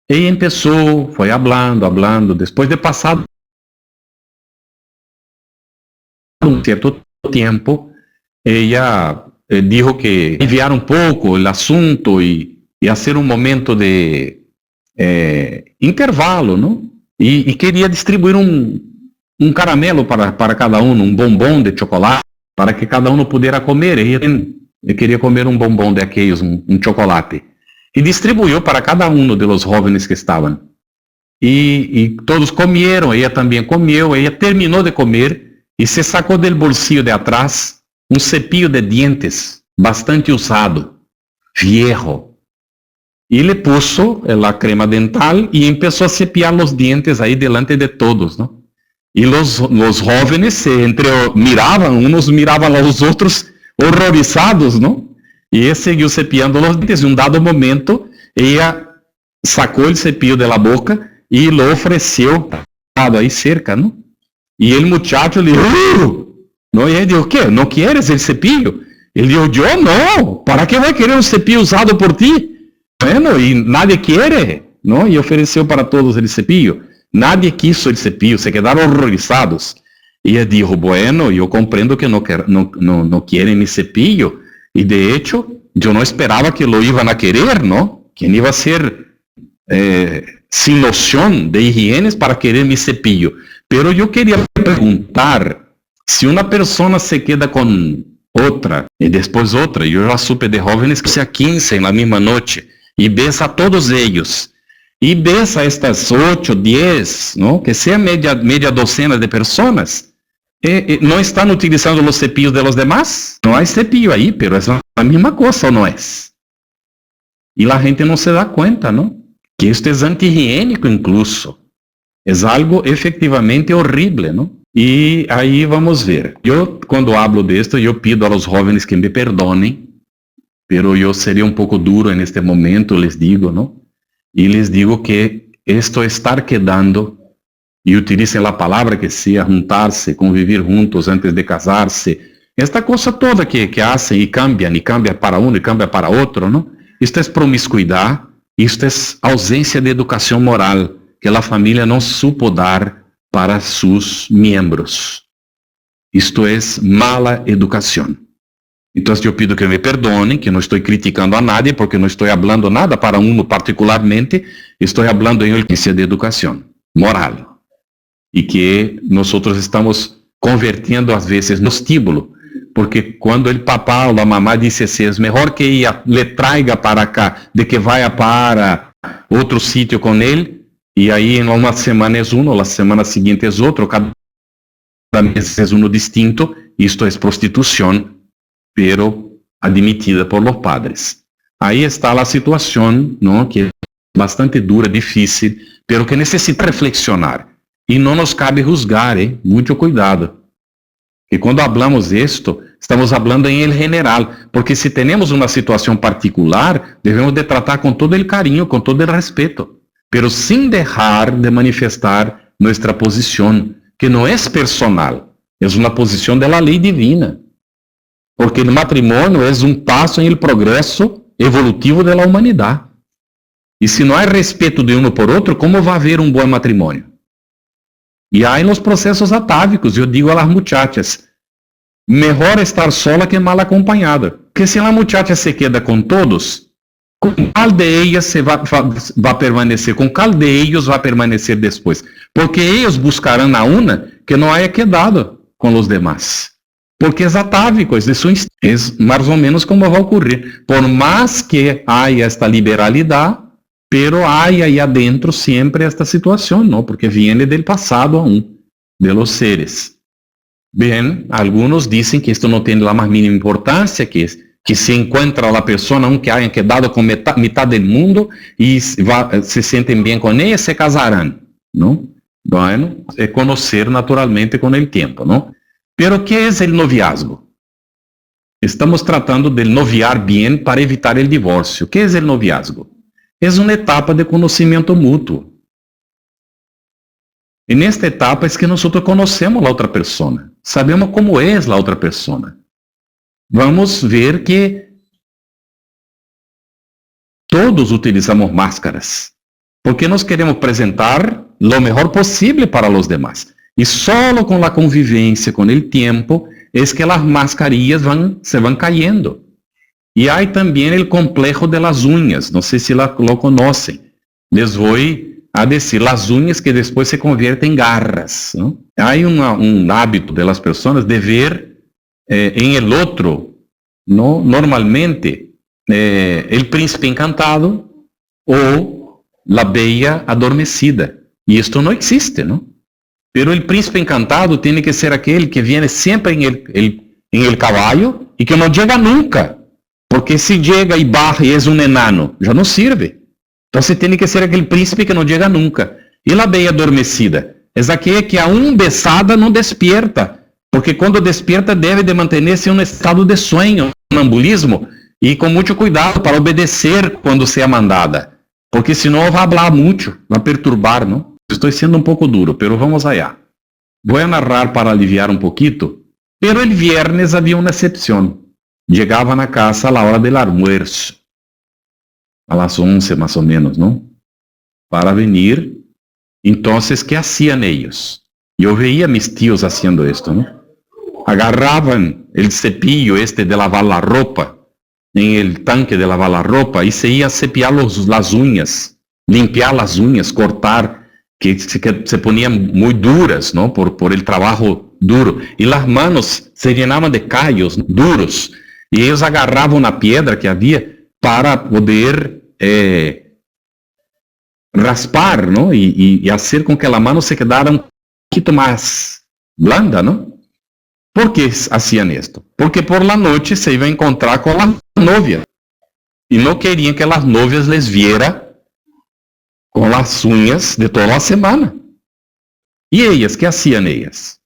Ella empezó, fue hablando, después de pasar un cierto tiempo, ella dijo que aliviar un poco el asunto y hacer un momento de intervalo, ¿no? Y quería distribuir un caramelo para cada uno, un bombón de chocolate, para que cada uno pudiera comer. Ella quería comer un bombón de aquellos, un chocolate. Y distribuyó para cada uno de los jóvenes que estaban. Y todos comieron, ella también comió, ella terminó de comer y se sacó del bolsillo de atrás un cepillo de dientes bastante usado, viejo, y le puso la crema dental y empezó a cepillar los dientes ahí delante de todos, ¿no? Y los jóvenes miraban, unos miraban a los otros horrorizados, ¿no? Y ella siguió cepillando los dientes. En un dado momento, ella sacó el cepillo de la boca y lo ofreció ahí cerca, ¿no? Y el muchacho le dijo, ¿no? Y él dijo, ¿qué? ¿No quieres el cepillo? Él dijo, yo no, ¿para qué voy a querer un cepillo usado por ti? Bueno, y nadie quiere, ¿no? Y ofreció para todos el cepillo. Nadie quiso el cepillo, se quedaron horrorizados. Y él dijo, bueno, yo comprendo que no quieren mi cepillo. Y de hecho, yo no esperaba que lo iban a querer, ¿no? ¿Quién iba a ser sin noción de higiene para querer mi cepillo? Pero yo quería preguntar, si una persona se queda con otra y después otra, yo ya supe de jóvenes que se a 15 en la misma noche y besa a todos ellos, y ves a estas 8, 10, ¿no? Que sea media docena de personas, no están utilizando los cepillos de los demás. No hay cepillo ahí, pero es la misma cosa, ¿o no es? Y la gente no se da cuenta, ¿no? Que esto es antihigiénico incluso. Es algo efectivamente horrible, ¿no? Y ahí vamos a ver. Yo cuando hablo de esto, yo pido a los jóvenes que me perdonen, pero yo sería un poco duro en este momento, les digo, ¿no? Y les digo que esto estar quedando, y utilicen la palabra que sea, juntarse, convivir juntos antes de casarse, esta cosa toda que hacen y cambia para uno y cambia para otro, ¿no? Esto es promiscuidad, esto es ausencia de educación moral que la familia no supo dar para sus miembros. Esto es mala educación. Entonces yo pido que me perdonen, que no estoy criticando a nadie, porque no estoy hablando nada para uno particularmente, estoy hablando en el de educación moral. Y que nosotros estamos convirtiendo a veces no estímulo, porque cuando el papá o la mamá dice así, es mejor que ella le traiga para acá, de que vaya para otro sitio con él, y ahí en una semana es uno, la semana siguiente es otro, cada mes es uno distinto, y esto es prostitución, pero admitida por los padres. Ahí está la situación, ¿no? Que es bastante dura, difícil, pero que necesita reflexionar. Y no nos cabe juzgar, mucho cuidado. Que cuando hablamos de esto, estamos hablando en el general, porque si tenemos una situación particular, debemos de tratar con todo el cariño, con todo el respeto, pero sin dejar de manifestar nuestra posición, que no es personal, es una posición de la ley divina. Porque el matrimonio es un paso en el progreso evolutivo de la humanidad. Y si no hay respeto de uno por otro, ¿cómo va a haber un buen matrimonio? Y hay los procesos atávicos, yo digo a las muchachas, mejor estar sola que mal acompañada. Porque si la muchacha se queda con todos, ¿con cuál de ellas se va a permanecer? ¿Con cuál de ellos va a permanecer después? Porque ellos buscarán a una que no haya quedado con los demás. Porque es atávico, es más o menos como va a ocurrir. Por más que haya esta liberalidad, pero hay ahí adentro siempre esta situación, ¿no? Porque viene del pasado aún, de los seres. Bien, algunos dicen que esto no tiene la más mínima importancia, que se encuentra la persona, aunque hayan quedado con mitad del mundo, y se sienten bien con ella, se casarán, ¿no? Bueno, es conocer naturalmente con el tiempo, ¿no? Pero ¿qué es el noviazgo? Estamos tratando del noviar bien para evitar el divorcio. ¿Qué es el noviazgo? Es una etapa de conocimiento mutuo. En esta etapa es que nosotros conocemos a la otra persona, sabemos cómo es la otra persona. Vamos a ver que todos utilizamos máscaras, porque nos queremos presentar lo mejor posible para los demás. Y solo con la convivencia, con el tiempo, es que las mascarillas se van cayendo. Y hay también el complejo de las uñas, no sé si lo conocen. Les voy a decir, las uñas que después se convierten en garras, ¿no? Hay un hábito de las personas de ver en el otro, ¿no? Normalmente, el príncipe encantado o la bella adormecida. Y esto no existe, ¿no? Pero el príncipe encantado tiene que ser aquel que viene siempre en el caballo y que no llega nunca. Porque si llega y baja y es un enano, ya no sirve. Entonces tiene que ser aquel príncipe que no llega nunca. Y la bella adormecida es aquella que aún besada no despierta. Porque cuando despierta debe de mantenerse en un estado de sueño, sonambulismo, y con mucho cuidado para obedecer cuando sea mandada. Porque si no va a hablar mucho, va a perturbar, ¿no? Estoy siendo un poco duro, pero vamos allá. Voy a narrar para aliviar un poquito. Pero el viernes había una excepción. Llegaban a casa a la hora del almuerzo, a las 11 más o menos, ¿no? Para venir. Entonces, ¿qué hacían ellos? Yo veía a mis tíos haciendo esto, ¿no? Agarraban el cepillo de lavar la ropa, en el tanque de lavar la ropa, y se iban a cepillar las uñas, limpiar las uñas, cortar, que se ponían muy duras, ¿no? Por el trabajo duro. Y las manos se llenaban de callos duros. Y ellos agarraban una piedra que había para poder raspar, ¿no? Y hacer con que la mano se quedara un poquito más blanda, ¿no? ¿Por qué hacían esto? Porque por la noche se iba a encontrar con la novia. Y no querían que las novias les viera con las uñas de toda la semana. ¿Y ellas? ¿Qué hacían ellas?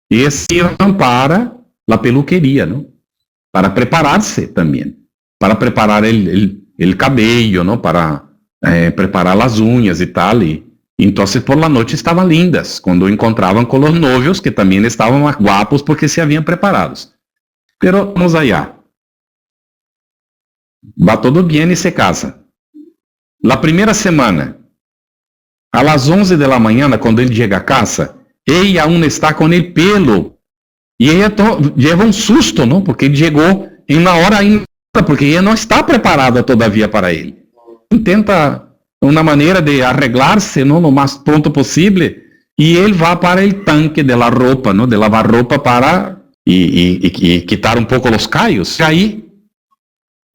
Ellas iban para la peluquería, ¿no? Para prepararse también. Para preparar el cabello, ¿no? Para preparar las uñas y tal. Y entonces por la noche estaban lindas, cuando encontraban con los novios, que también estaban más guapos porque se habían preparado. Pero vamos allá. Va todo bien y se casa. La primera semana, a las 11 de la mañana, cuando él llega a casa, ella aún está con el pelo. Y ella lleva un susto, ¿no? Porque él llegó en una hora ainda, porque ella no está preparada todavía para él. Intenta una manera de arreglarse, ¿no? Lo más pronto posible. Y él va para el tanque de la ropa, ¿no? De lavar ropa para y quitar un poco los callos. Y ahí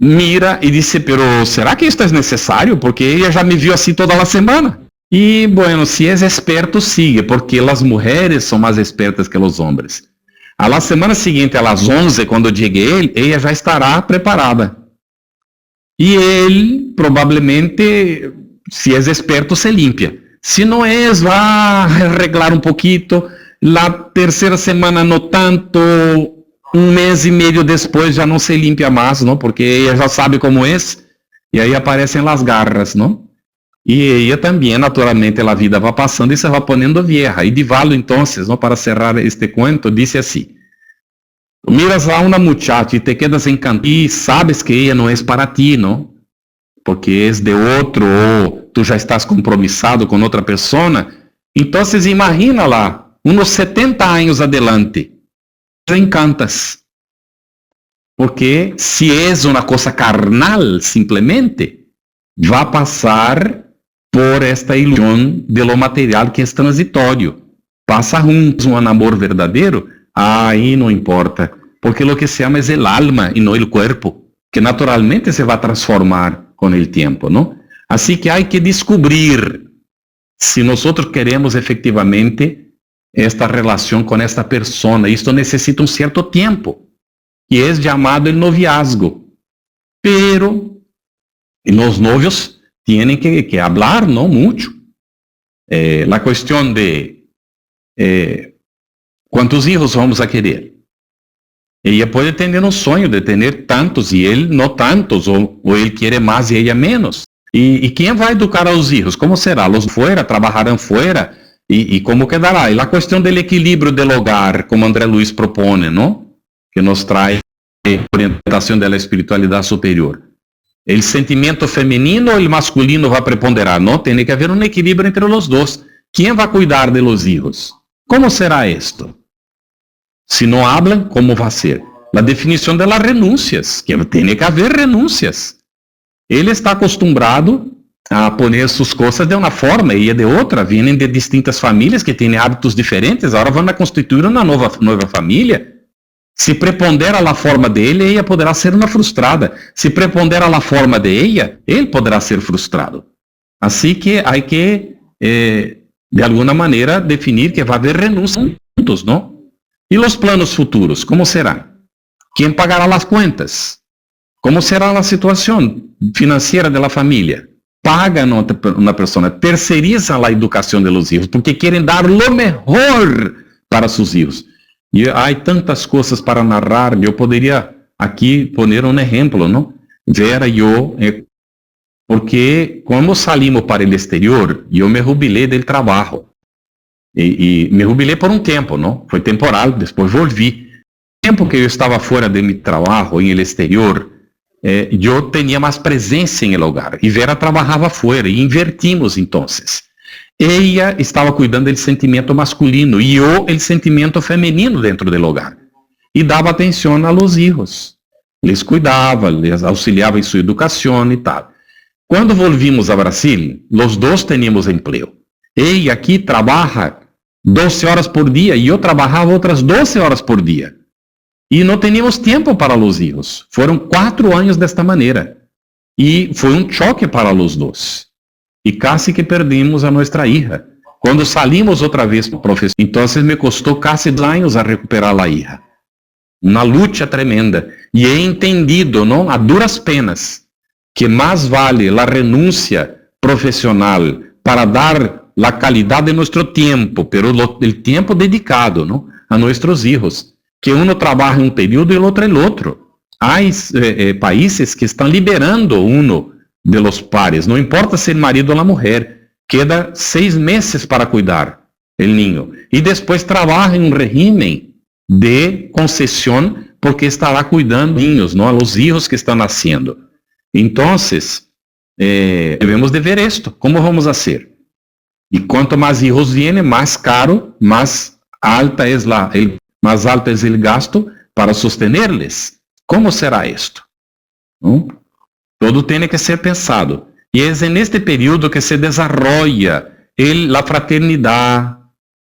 mira y dice, pero ¿será que esto es necesario? Porque ella ya me vio así toda la semana. Y bueno, si es experto, sigue, porque las mujeres son más expertas que los hombres. A la semana siguiente, a las 11, cuando llegue él, ella já estará preparada. E ele, provavelmente, se é experto, se limpia. Se não é, vai arreglar um pouquito. La terceira semana, não tanto. Um mês e meio depois, já não se limpia mais, não? Porque ela já sabe como é. E aí aparecem as garras, não? E ela também, naturalmente, a vida vai passando e se vai ponendo vieja. E Divaldo, então, não, para cerrar este cuento, disse assim: miras a uma muchacha e te quedas encantado e sabes que ella não é para ti, não? Porque é de outro ou tu já estás compromissado com outra pessoa. Então, imagina lá, uns 70 anos adelante, te encantas. Porque se é uma coisa carnal, simplesmente, vai passar por esta ilusão de lo material que é transitório. Passa juntos um amor verdadeiro, aí não importa, porque o que se ama é o alma e não o corpo, que naturalmente se vai transformar com o tempo, não? Assim que há que descobrir se nós queremos efetivamente esta relação com esta pessoa. Isto necessita um certo tempo, que é chamado o noviazgo. Pero os novios tienen que hablar, ¿no? Mucho. La cuestión de ¿cuántos hijos vamos a querer? Ella puede tener un sueño de tener tantos y él no tantos, o él quiere más y ella menos. ¿Y quién va a educar a los hijos? ¿Cómo será? ¿Los fuera? ¿Trabajarán fuera? ¿Y cómo quedará? Y la cuestión del equilibrio del hogar, como André Luiz propone, ¿no? Que nos trae orientación de la espiritualidad superior. El sentimento femenino ou o masculino vai preponderar? Não, tem que haver um equilíbrio entre os dois. Quem vai cuidar de los hijos? Como será isto? Se não hablam, como vai ser? A definição de las renúncias, que tem que haver renúncias. Ele está acostumado a poner suas coisas de uma forma e de outra. Vêm de distintas famílias que têm hábitos diferentes, agora vão constituir uma nova família. Se prepondera a forma dele, ella poderá ser uma frustrada. Se prepondera a forma de ella, ele poderá ser frustrado. Assim que há que, de alguma maneira, definir que vai haver renúncia juntos, não? E os planos futuros, como será? Quem pagará as contas? Como será a situação financeira da família? Pagam uma pessoa, terceirizam a educação de los hijos, porque querem dar o melhor para seus filhos. E há tantas coisas para narrar. Eu poderia aqui poner um exemplo, não? Vera e eu, porque como salimos para o exterior, eu me jubilei do trabalho. E me jubilei por um tempo, não? Foi temporal, depois volvi. O tempo que eu estava fora de meu trabalho, em el exterior, eu tinha mais presença em el hogar. E Vera trabalhava fora, e invertimos, então. Ella estava cuidando do sentimento masculino e eu, o sentimento feminino dentro do hogar. E dava atenção a los hijos. Les cuidava, les auxiliava em sua educação e tal. Quando volvimos a Brasil, os dois tínhamos emprego. Ella aqui trabalha 12 horas por dia e eu trabalhava outras 12 horas por dia. E não tínhamos tempo para los hijos. Foram 4 anos desta maneira. E foi um choque para los dois. y casi que perdimos a nuestra hija. Cuando salimos otra vez, profesor, entonces me costó casi 2 años a recuperar la hija. Una lucha tremenda. Y he entendido, ¿no?, a duras penas, que más vale la renuncia profesional para dar la calidad de nuestro tiempo, pero el tiempo dedicado, ¿no?, a nuestros hijos, que uno trabaja un periodo y el otro el otro. Hay países que están liberando uno de los pares, no importa si el marido o la mujer, queda 6 meses para cuidar el niño, y después trabaja en un régimen de concesión porque estará cuidando niños, ¿no?, a los hijos que están naciendo. Entonces, debemos de ver esto, ¿cómo vamos a hacer? Y cuanto más hijos vienen, más caro, más alta es el gasto para sostenerles. ¿Cómo será esto? ¿No? Todo tiene que ser pensado. Y es en este periodo que se desarrolla la fraternidad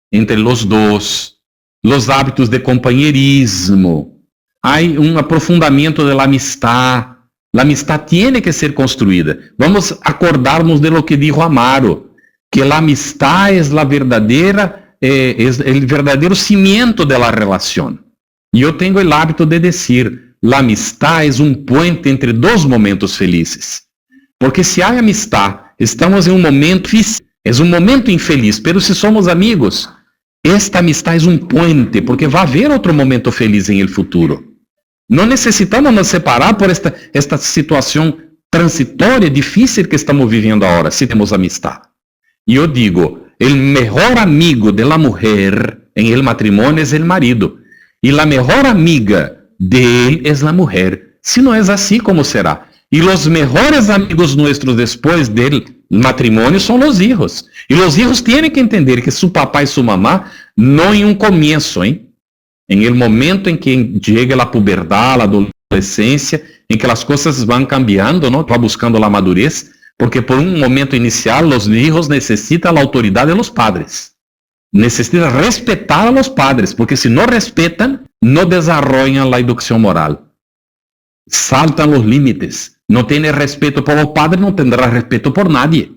entre los dos, los hábitos de compañerismo. Hay un aprofundamiento de la amistad. La amistad tiene que ser construida. Vamos a acordarnos de lo que dijo Amaro, que la amistad es es el verdadero cimiento de la relación. Yo tengo el hábito de decir, la amistad es un puente entre 2 momentos felices. Porque si hay amistad, estamos en un momento difícil, es un momento infeliz, pero si somos amigos, esta amistad es un puente, porque va a haber otro momento feliz en el futuro. No necesitamos nos separar por esta situación transitoria, difícil que estamos viviendo ahora, si tenemos amistad. Y yo digo, el mejor amigo de la mujer en el matrimonio es el marido, y la mejor amiga de él es la mujer. Si no es así, ¿cómo será? Y los mejores amigos nuestros después del matrimonio son los hijos. Y los hijos tienen que entender que su papá y su mamá, no en un comienzo, en el momento en que llega la puberdad, la adolescencia, en que las cosas van cambiando, ¿no?, va buscando la madurez, porque por un momento inicial los hijos necesitan la autoridad de los padres. Necesitan respetar a los padres, porque si no respetan, no desarrollan la educación moral. Saltan los límites. No tiene respeto por los padres, no tendrá respeto por nadie.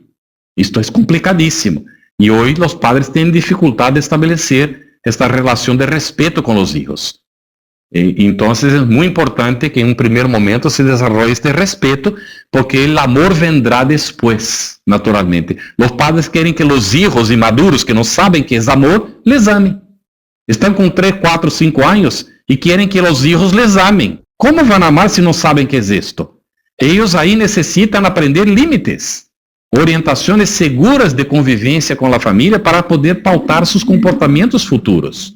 Esto es complicadísimo. Y hoy los padres tienen dificultad de establecer esta relación de respeto con los hijos. Entonces es muy importante que en un primer momento se desarrolle este respeto, porque el amor vendrá después, naturalmente. Los padres quieren que los hijos inmaduros, que no saben qué es amor, les amen. Están con 3, 4, 5 años y quieren que los hijos les amen. ¿Cómo van a amar si no saben qué es esto? Ellos ahí necesitan aprender límites, orientaciones seguras de convivencia con la familia para poder pautar sus comportamientos futuros.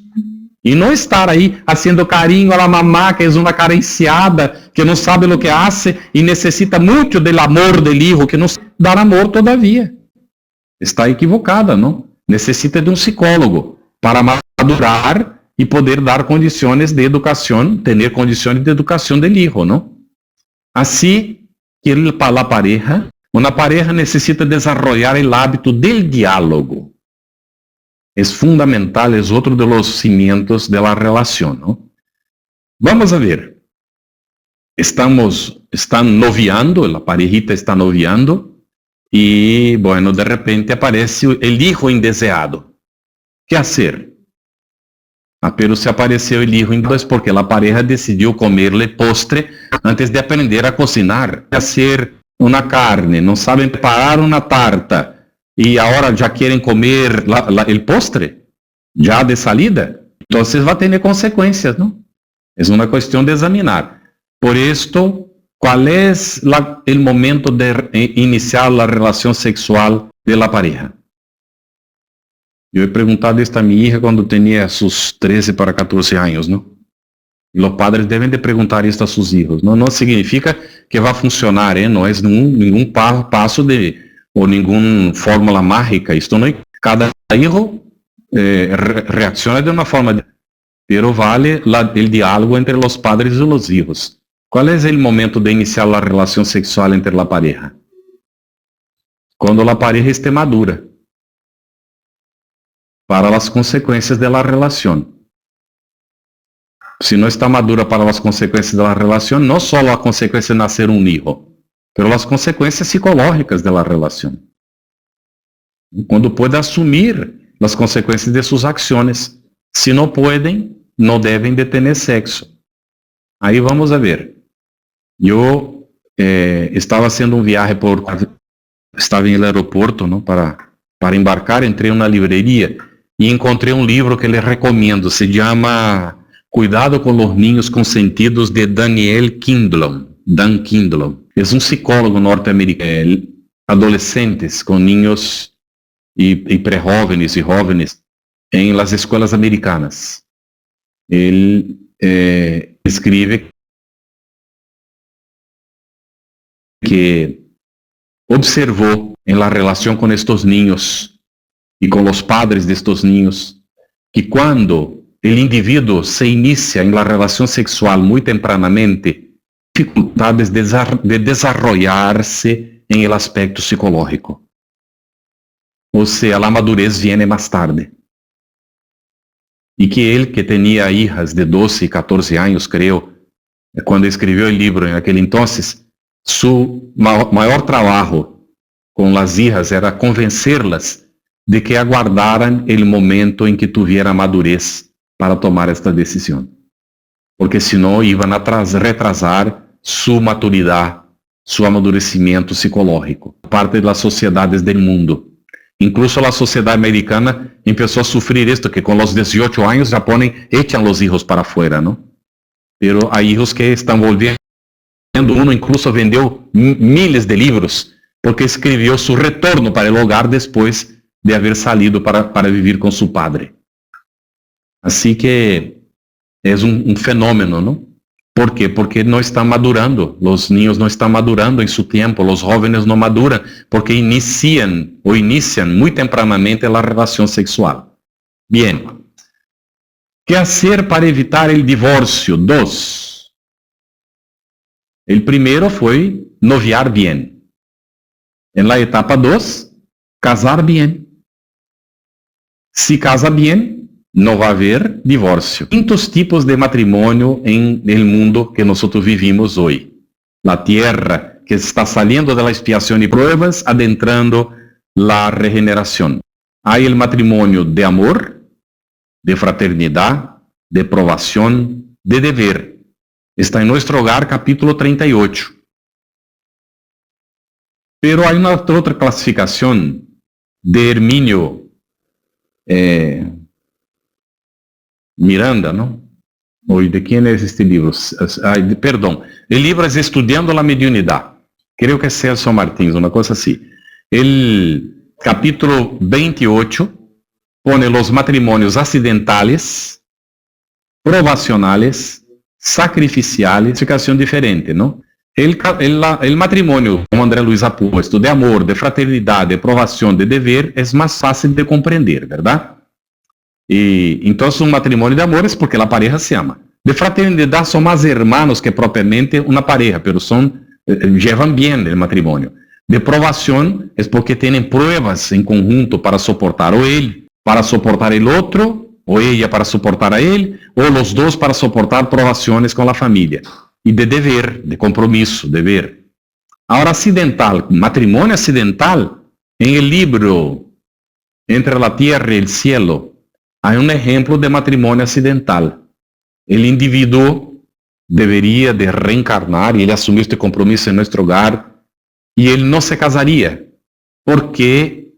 Y no estar ahí haciendo cariño a la mamá, que es una carenciada, que no sabe lo que hace y necesita mucho del amor del hijo, que no sabe dar amor todavía. Está equivocada, ¿no? Necesita de un psicólogo para madurar y poder dar condiciones de educación, tener condiciones de educación del hijo, ¿no? Así que la pareja, una pareja necesita desarrollar el hábito del diálogo. Es fundamental, es otro de los cimientos de la relación, ¿no? Vamos a ver. Están noviando, la parejita está noviando, y bueno, de repente aparece el hijo indeseado. ¿Qué hacer? Pero se apareceu el hijo es porque la pareja decidió comerle postre antes de aprender a cocinar, hacer una carne, no saben preparar una tarta y ahora ya quieren comer el postre, ya de salida. Entonces va a tener consecuencias, ¿no? Es una cuestión de examinar. Por esto, ¿cuál es el momento de iniciar la relación sexual de la pareja? Yo he preguntado esto a mi hija cuando tenía sus 13 para 14 años, ¿no? Y los padres deben de preguntar esto a sus hijos, ¿no? No significa que va a funcionar, ¿eh? No es ningún paso o ninguna fórmula mágica. Esto no, cada hijo reacciona de una forma, pero vale el diálogo entre los padres y los hijos. ¿Cuál es el momento de iniciar la relación sexual entre la pareja? Cuando la pareja esté madura para las consecuencias de la relación. Si no está madura para las consecuencias de la relación, no solo la consecuencia de nacer un hijo, pero las consecuencias psicológicas de la relación. Cuando pueda asumir las consecuencias de sus acciones. Si no pueden, no deben de tener sexo. Aí vamos a ver. Eu estava haciendo um viaje estava em el aeroporto, ¿no? para embarcar, entrei em uma livraria e encontrei um livro que les recomendo, se chama Cuidado com los niños consentidos, de Daniel Kindlon. Dan Kindlon. É um psicólogo norte-americano, adolescentes com niños e pré-jóvenes e jóvenes em las escolas americanas. Ele escribe que observou em la relação com estes niños e com os padres de estes niños que quando o indivíduo se inicia em la relação sexual muito tempranamente, dificuldades de desarrollar-se em el aspecto psicológico. Ou seja, a madurez viene mais tarde. E que ele, que tinha hijas de 12 e 14 anos, creio, quando escreveu o livro em aquele entonces, su maior trabalho com as hijas era convencê-las de que aguardaran o momento em que tuviera madurez para tomar esta decisão. Porque senão iam retrasar sua maturidade, seu amadurecimento psicológico. Parte das sociedades do mundo. Incluso a sociedade americana começou a sofrer isto, que com os 18 anos já echan os hijos para fora, não? Pero há hijos que estão volviendo. Uno incluso vendeu miles de livros porque escreveu seu retorno para o hogar depois de haver salido para viver com seu padre. Assim que é um fenômeno, não? ¿Por quê? Porque não estão madurando, os niños não estão madurando em seu tempo, os jovens não maduram, porque iniciam muito tempranamente a relação sexual. Bien. ¿Qué hacer para evitar el divórcio? 2. El primero foi noviar bien. En la etapa 2, casar bien. Si casa bien, não vai haver divórcio. Quintos tipos de matrimônio em el mundo que nós vivimos hoje. La tierra que está saliendo de la expiación y pruebas, adentrando la regeneración. Hay el matrimonio de amor, de fraternidad, de provación, de deber. Está en nuestro hogar, capítulo 38. Pero hay una otra clasificación de Hermínio Miranda, ¿no? Hoy, ¿de quién es este libro? Perdón, el libro es Estudiando la Mediunidad. Creo que es Celso Martins, una cosa así. El capítulo 28 pone los matrimonios accidentales, provacionales, sacrificiales, clasificación diferente, ¿no? El matrimonio, como André Luiz ha puesto, de amor, de fraternidad, de provación, de deber, es más fácil de comprender, ¿verdad? Y entonces un matrimonio de amor es porque la pareja se ama. De fraternidad son más hermanos que propiamente una pareja, pero llevan bien el matrimonio. De provación es porque tienen pruebas en conjunto para soportar o él, para soportar el otro, o ella para soportar a él, o los dos para soportar provaciones con la familia. Y de deber, de compromiso, deber. Ahora accidental, matrimonio accidental, en el libro Entre la Tierra y el Cielo, hay un ejemplo de matrimonio accidental. El individuo debería de reencarnar y él asumió este compromiso en nuestro hogar y él no se casaría porque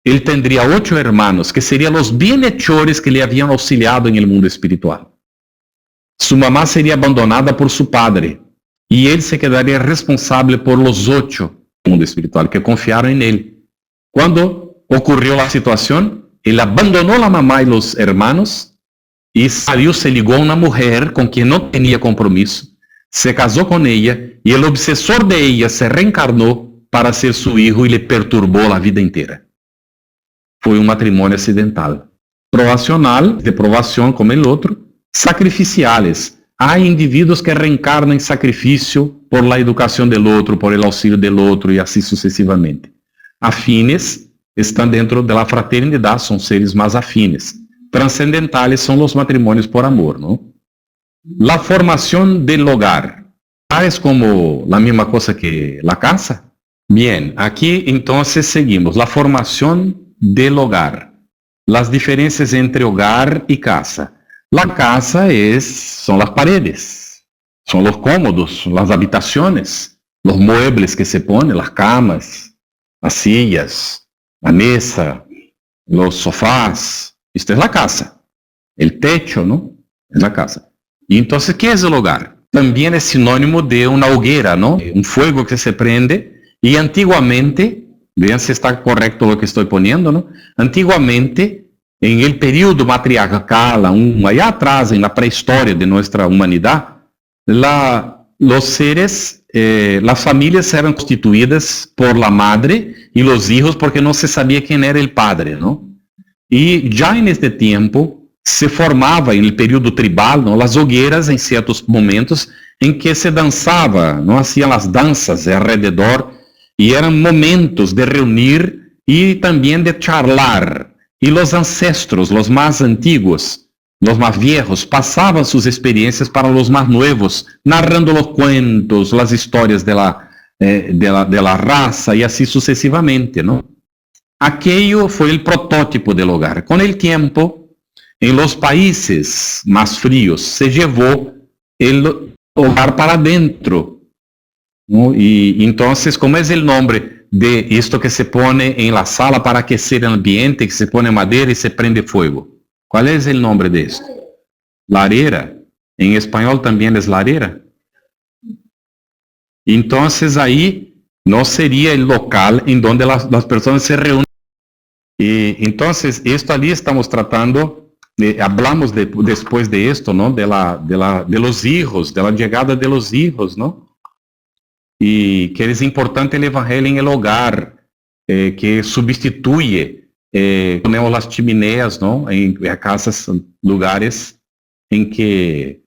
él tendría 8 hermanos que serían los bienhechores que le habían auxiliado en el mundo espiritual. Su mamá sería abandonada por su padre y él se quedaría responsable por los 8 del mundo espiritual que confiaron en él. Cuando ocurrió la situación, él abandonó a la mamá y los hermanos y salió, se ligó a una mujer con quien no tenía compromiso, se casó con ella y el obsesor de ella se reencarnó para ser su hijo y le perturbó la vida entera. Fue un matrimonio accidental. Provacional, de provación como el otro. Sacrificiales. Hay individuos que reencarnan en sacrificio por la educación del otro, por el auxilio del otro y así sucesivamente. Afines están dentro de la fraternidad, son seres más afines. Trascendentales son los matrimonios por amor, ¿no? La formación del hogar. ¿Es como la misma cosa que la casa? Bien, aquí entonces seguimos. La formación del hogar. Las diferencias entre hogar y casa. La casa son las paredes, son los cómodos, las habitaciones, los muebles que se ponen, las camas, las sillas, la mesa, los sofás. Esto es la casa. El techo, ¿no? Es la casa. Y entonces, ¿qué es el hogar? También es sinónimo de una hoguera, ¿no? Un fuego que se prende. Y antiguamente, vean si está correcto lo que estoy poniendo, ¿no? Antiguamente, en el periodo matriarcal, allá atrás, en la prehistoria de nuestra humanidad, los seres, las familias eran constituidas por la madre y los hijos porque no se sabía quién era el padre, ¿no? Y ya en este tiempo se formava, en el período tribal, ¿no?, las hogueras en ciertos momentos en que se danzaba, ¿no? Hacían las danzas alrededor y eran momentos de reunir y también de charlar. Y los ancestros, los más antiguos, los más viejos, pasaban sus experiencias para los más nuevos, narrando los cuentos, las historias de la raza y así sucesivamente, ¿no? Aquello fue el prototipo del hogar. Con el tiempo, en los países más fríos, se llevó el hogar para adentro, ¿no? Y entonces, ¿cómo es el nombre de esto que se pone en la sala para aquecer el ambiente, que se pone madera y se prende fuego? ¿Cuál es el nombre de esto? Lareira. En español también es lareira. Entonces ahí no sería el local en donde las personas se reúnen. Y entonces esto allí estamos tratando, hablamos después de esto, ¿no? De los hijos, de la llegada de los hijos, ¿no? Y que es importante el evangelio en el hogar, que sustituye, ponemos las chimeneas, ¿no? En casas, lugares en que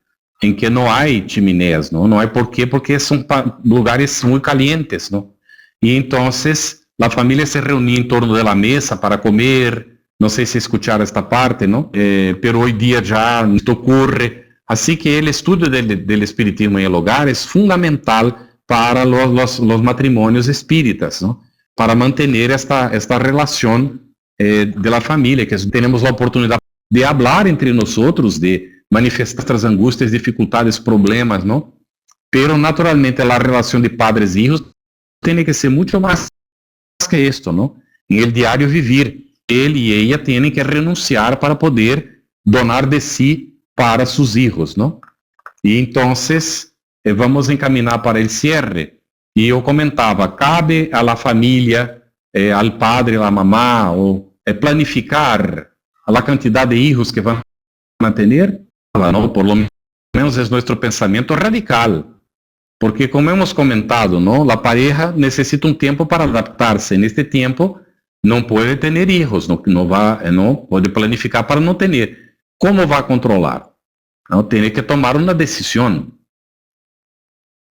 no hay chimeneas, ¿no? No hay por qué, porque son lugares muy calientes, ¿no? Y entonces la familia se reunía en torno de la mesa para comer. No sé si escucharon esta parte, ¿no? Pero hoy día ya esto ocurre. Así que el estudio del espiritismo en el hogar es fundamental para los matrimonios espíritas, ¿no? Para mantener esta relación de la familia, que tenemos la oportunidad de hablar entre nosotros, de manifestar nuestras angustias, dificultades, problemas, ¿no? Pero naturalmente la relación de padres e hijos tiene que ser mucho más que esto, ¿no? En el diario vivir, él y ella tienen que renunciar para poder donar de sí para sus hijos, ¿no? Y entonces vamos a encaminar para el cierre. Y yo comentaba, cabe a la familia, al padre, a la mamá, o planificar la cantidad de hijos que van a tener, ¿no? Por lo menos es nuestro pensamiento radical. Porque como hemos comentado, ¿no? La pareja necesita un tiempo para adaptarse. En este tiempo no puede tener hijos, no puede planificar para no tener. ¿Cómo va a controlar? ¿No? Tiene que tomar una decisión,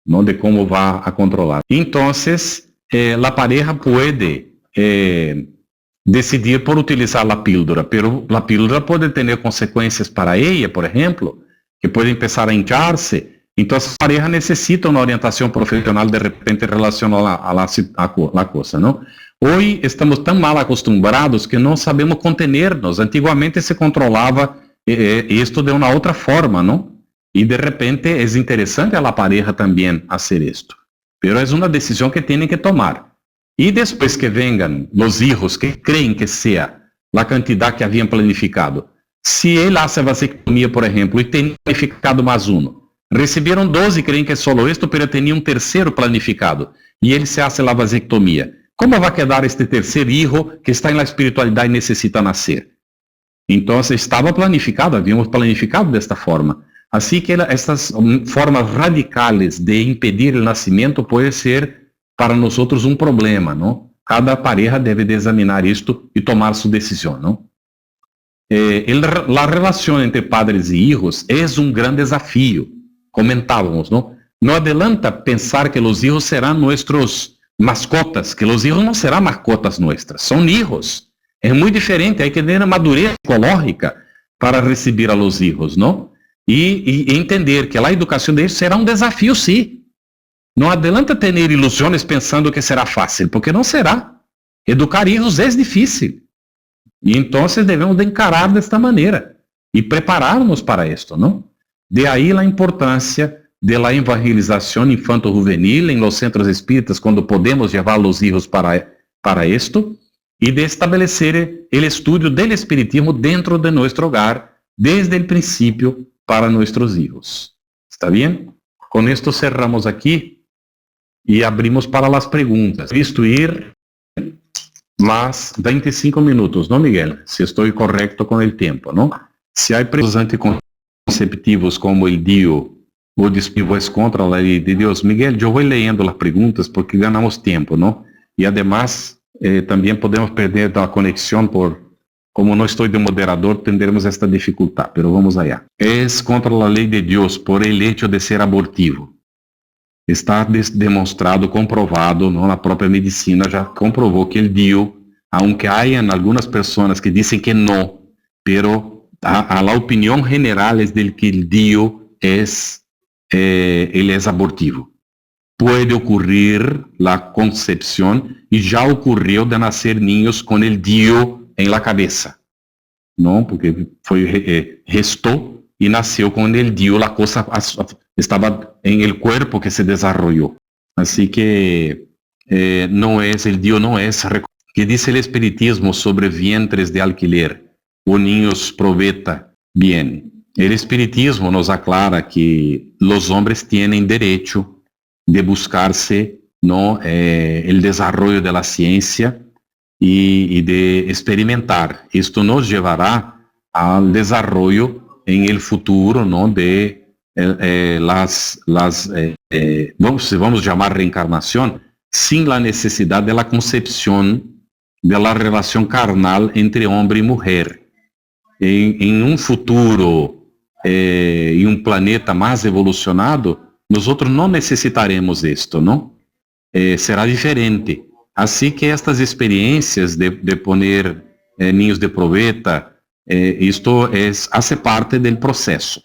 ¿no? De cómo va a controlar. Entonces, la pareja puede decidir por utilizar la píldora, pero la píldora puede tener consecuencias para ella, por ejemplo, que puede empezar a hincharse. Entonces, la pareja necesita una orientación profesional de repente en relación a la cosa, ¿no? Hoy estamos tan mal acostumbrados que no sabemos contenernos. Antiguamente se controlaba esto de una otra forma, ¿no? Y de repente es interesante a la pareja también hacer esto. Pero es una decisión que tienen que tomar. Y después que vengan los hijos que creen que sea la cantidad que habían planificado. Si él hace vasectomía, por ejemplo, y tiene planificado más uno. Recibieron 12 y creen que es solo esto, pero tenía un tercero planificado. Y él se hace la vasectomía. ¿Cómo va a quedar este tercer hijo que está en la espiritualidad y necesita nacer? Entonces estaba planificado, habíamos planificado de esta forma. Así que estas formas radicales de impedir el nacimiento puede ser para nosotros un problema, ¿no? Cada pareja debe de examinar esto y tomar su decisión, ¿no? La relación entre padres y hijos es un gran desafío, comentábamos, ¿no? No adelanta pensar que los hijos serán nuestros mascotas, que los hijos no serán mascotas nuestras, son hijos. Es muy diferente, hay que tener madurez psicológica para recibir a los hijos, ¿no? Y entender que la educación de ellos será un desafío, sí. No adelanta tener ilusiones pensando que será fácil, porque no será. Educar hijos es difícil. Y entonces debemos de encarar de esta manera y prepararnos para esto, ¿no? De ahí la importancia de la evangelización infanto-juvenil en los centros espíritas, cuando podemos llevar a los hijos para esto, y de establecer el estudio del espiritismo dentro de nuestro hogar, desde el principio, para nuestros hijos. ¿Está bien? Con esto cerramos aquí y abrimos para las preguntas. Visto ir más 25 minutos, ¿no, Miguel? Si estoy correcto con el tiempo, ¿no? Si hay preguntas anticonceptivos como el DIU o dispositivo es contra la ley de Dios, Miguel, yo voy leyendo las preguntas porque ganamos tiempo, ¿no? Y además también podemos perder la conexión como no estoy de moderador, tendremos esta dificultad, pero vamos allá. Es contra la ley de Dios por el hecho de ser abortivo. Está demonstrado, comprobado, ¿no? La propia medicina ya comprobó que el DIU, aunque hayan algunas personas que dicen que no, pero a la opinión general es del que el DIU él es abortivo. Puede ocurrir la concepción y ya ocurrió de nacer niños con el DIU en la cabeza, ¿no? Porque gestó y nació con el DIU, la cosa estaba en el cuerpo que se desarrolló. Así que el DIU no es. ¿Qué dice el espiritismo sobre vientres de alquiler o niños probeta? Bien, el espiritismo nos aclara que los hombres tienen derecho de buscarse, ¿no? El desarrollo de la ciencia y de experimentar. Esto nos llevará al desarrollo en el futuro, ¿no? De vamos llamar reencarnación, sin la necesidad de la concepción de la relación carnal entre hombre y mujer. En un futuro y un planeta más evolucionado, nosotros no necesitaremos esto, ¿no? Será diferente. Así que estas experiencias de poner niños de probeta, esto hace parte del proceso.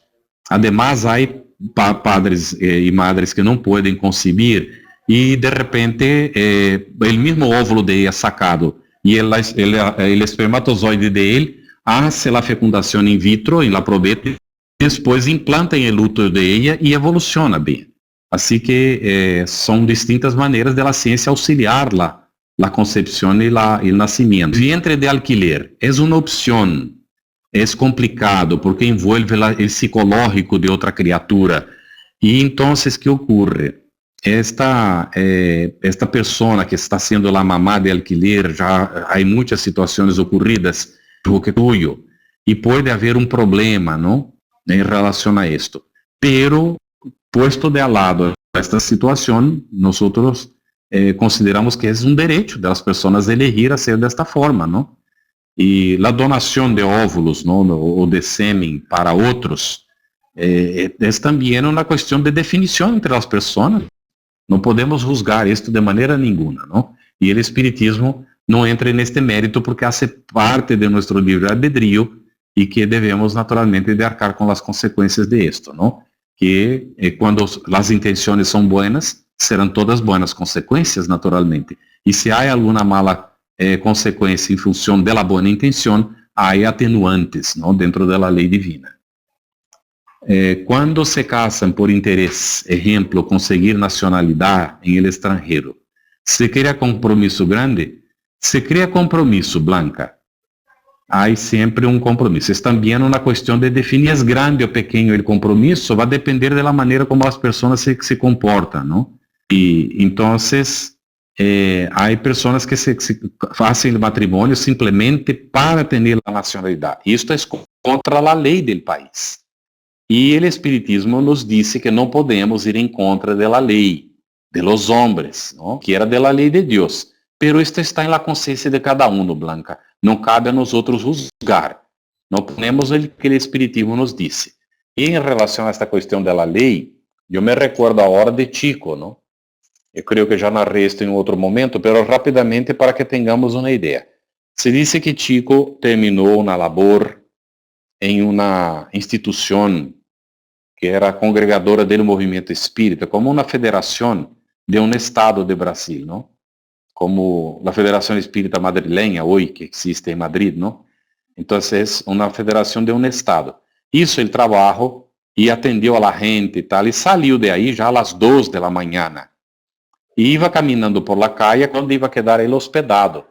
Además, hay padres y madres que no pueden concebir y de repente el mismo óvulo de ella sacado y el espermatozoide de él hace la fecundación in vitro en la probeta y después implanta en el útero de ella y evoluciona bien. Así que son distintas maneras de la ciencia auxiliar la concepción y el nacimiento. Vientre de alquiler es una opción, es complicado porque envuelve el psicológico de otra criatura. Y entonces, ¿qué ocurre? Esta persona que está siendo la mamá de alquiler, ya hay muchas situaciones ocurridas tuyo, y puede haber un problema, ¿no? En relación a esto. Pero, puesto de al lado esta situación, nosotros consideramos que es un derecho de las personas elegir hacer de esta forma, ¿no? Y la donación de óvulos, ¿no? O de semen para otros es también una cuestión de definición entre las personas. No podemos juzgar esto de manera ninguna, ¿no? Y el espiritismo no entra en este mérito porque hace parte de nuestro libre albedrío y que debemos naturalmente de arcar con las consecuencias de esto, ¿no? Que cuando las intenciones son buenas, serán todas buenas consecuencias, naturalmente. Y si hay alguna mala consecuencia en función de la buena intención, hay atenuantes, ¿no? Dentro de la ley divina. Cuando se casan por interés, ejemplo, conseguir nacionalidad en el extranjero, ¿se crea compromiso grande? Se crea compromiso, Blanca. Hay siempre un compromiso. Es también una cuestión de definir es grande o pequeño el compromiso, va a depender de la manera como las personas se comportan, ¿no? Y entonces hay personas que se hacen el matrimonio simplemente para tener la nacionalidad. Y esto es contra la ley del país. Y el espiritismo nos dice que no podemos ir en contra de la ley de los hombres, ¿no? Que era de la ley de Dios. Pero esto está en la conciencia de cada uno, Blanca. No cabe a nosotros juzgar. No ponemos el que el espiritismo nos dice. Y en relación a esta cuestión de la ley, yo me recuerdo ahora de Chico, ¿no? Yo creo que ya narré esto en otro momento, pero rápidamente para que tengamos una idea. Se dice que Chico terminó una labor en una institución que era congregadora del movimiento espírita, como una federación de un estado de Brasil, ¿no? Como la Federación Espírita Madrileña hoy, que existe en Madrid, ¿no? Entonces, una federación de un estado. Hizo el trabajo y atendió a la gente y tal, y salió de ahí ya a las 2 de la mañana. E iba caminhando por la calle quando iba quedar ele hospedado.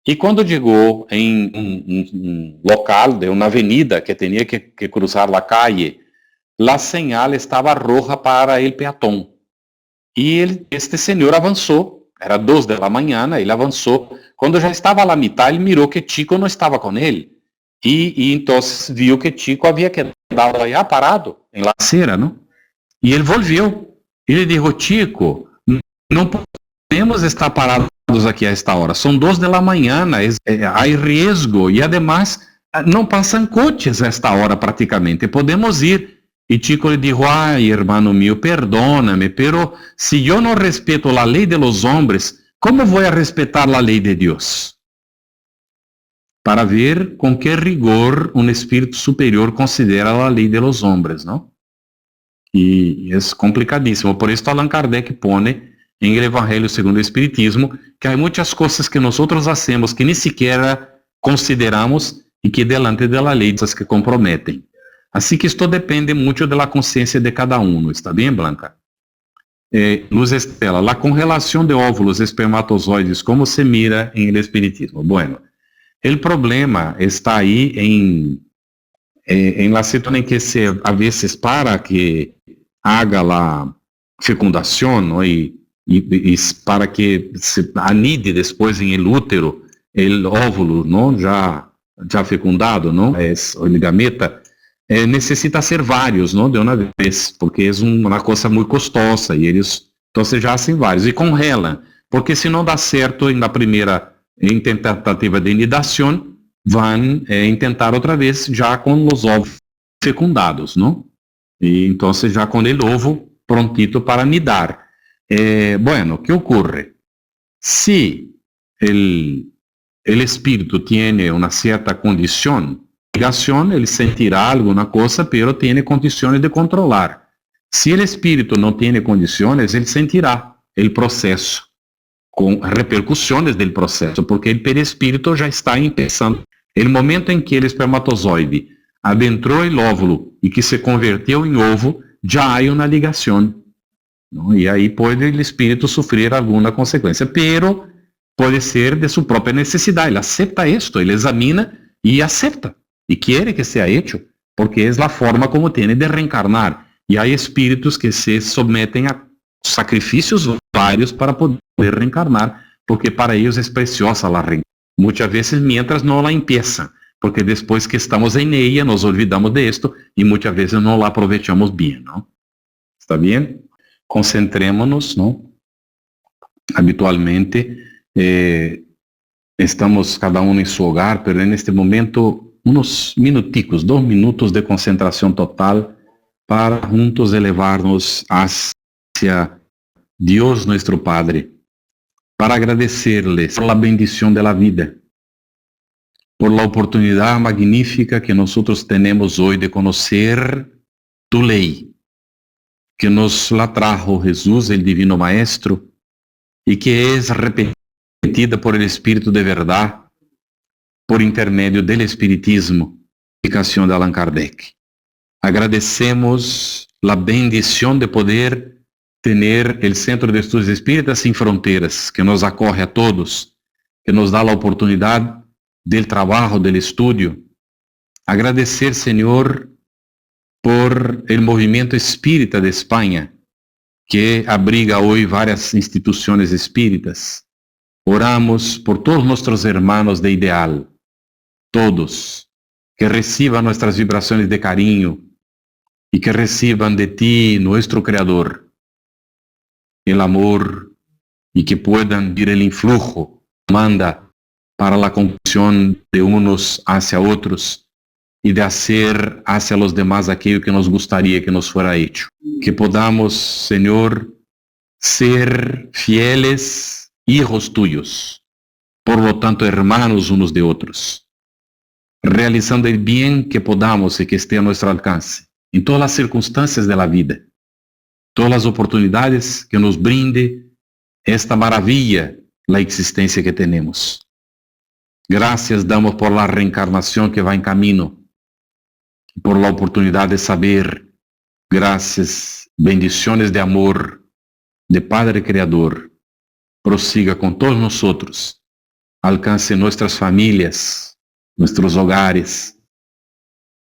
E quando chegou em um local de uma avenida que tinha que cruzar a calle, a señal estava roja para el peatón. E este senhor avançou, era 2 de la mañana, ele avançou. Quando já estava à mitad, ele mirou que Chico não estava com ele. E então viu que Chico havia quedado allá parado, em la acera, não? E ele volviu. Ele disse, Chico, não podemos estar parados aqui a esta hora. São 2 de la mañana, há risco e, además, não passam coches a esta hora praticamente. Podemos ir. E Chico lhe disse, ai, hermano mío, perdóname, pero si yo no respeto la ley de los hombres, ¿cómo voy a respetar la ley de Dios? Para ver com que rigor um espírito superior considera a lei de los hombres, não? E é complicadíssimo. Por isso Allan Kardec põe em El Evangelho segundo o Espiritismo que há muitas coisas que nós hacemos que nem sequer consideramos e que delante da lei que comprometem. Assim que isto depende muito da consciência de cada um, está bem, Blanca? Luz Estela, a correlação de óvulos espermatozoides, como se mira em el Espiritismo? Bueno, o problema está aí em la situação em que se, a vezes, para que haga a fecundação, ¿no? e para que se anide depois em el útero o óvulo, ¿no? já fecundado, ¿no? O gameta, necessita ser vários, não, de uma vez, porque é uma coisa muito custosa e eles, então, já hacen vários e congelam, porque se não dá certo na primeira tentativa de anidação, vão tentar outra vez já com os ovos fecundados, não? E então já com o ovo prontito para anidar. Bueno, ¿qué ocurre? Si el espíritu tiene una cierta condición, ele sentirá alguma coisa, pero tiene condições de controlar. Se o espírito não tem condições, ele sentirá o processo, com repercussões do processo, porque o perispírito já está começando. O momento em que o espermatozoide adentrou o óvulo e que se converteu em ovo, já há uma ligação. ¿No? E aí pode o espírito sofrer alguma consequência, pero pode ser de sua própria necessidade. Ele aceita isto, ele examina e aceita. E quer que seja hecho, porque é a forma como tem de reencarnar. E há espíritos que se submetem a sacrifícios vários para poder reencarnar, porque para eles é preciosa a reencarnação. Muitas vezes, mientras não la empiezan, porque depois que estamos em ella, nos olvidamos de esto e muitas vezes não la aprovechamos bem, não? Está bem? Concentrémonos, não? Habitualmente, estamos cada um em seu hogar, pero neste momento uns minuticos, 2 minutos de concentração total para juntos elevar-nos hacia Deus nosso Padre, para agradecer-lhes por la bendição de la vida, por la oportunidade magnífica que nós temos hoje de conhecer tu lei, que nos la trajo Jesus, el Divino Maestro, e que é repetida por el Espírito de verdade, por intermédio do Espiritismo, explicação de Allan Kardec. Agradecemos a bendição de poder ter o Centro de Estudos Espíritas Sem Fronteiras, que nos acorre a todos, que nos dá a oportunidade do trabalho, do estudo. Agradecer, Senhor, por el movimento espírita de Espanha, que abriga hoje várias instituições espíritas. Oramos por todos nossos hermanos de ideal, todos, que reciban nuestras vibraciones de cariño y que reciban de ti, nuestro Creador, el amor y que puedan ir el influjo, manda para la comprensión de unos hacia otros y de hacer hacia los demás aquello que nos gustaría que nos fuera hecho. Que podamos, Señor, ser fieles hijos tuyos, por lo tanto hermanos unos de otros, realizando el bien que podamos y que esté a nuestro alcance, en todas las circunstancias de la vida, todas las oportunidades que nos brinde esta maravilla, la existencia que tenemos. Gracias damos por la reencarnación que va en camino, por la oportunidad de saber. Gracias, bendiciones de amor, de Padre Creador. Prosiga con todos nosotros. Alcance nuestras familias, nuestros hogares,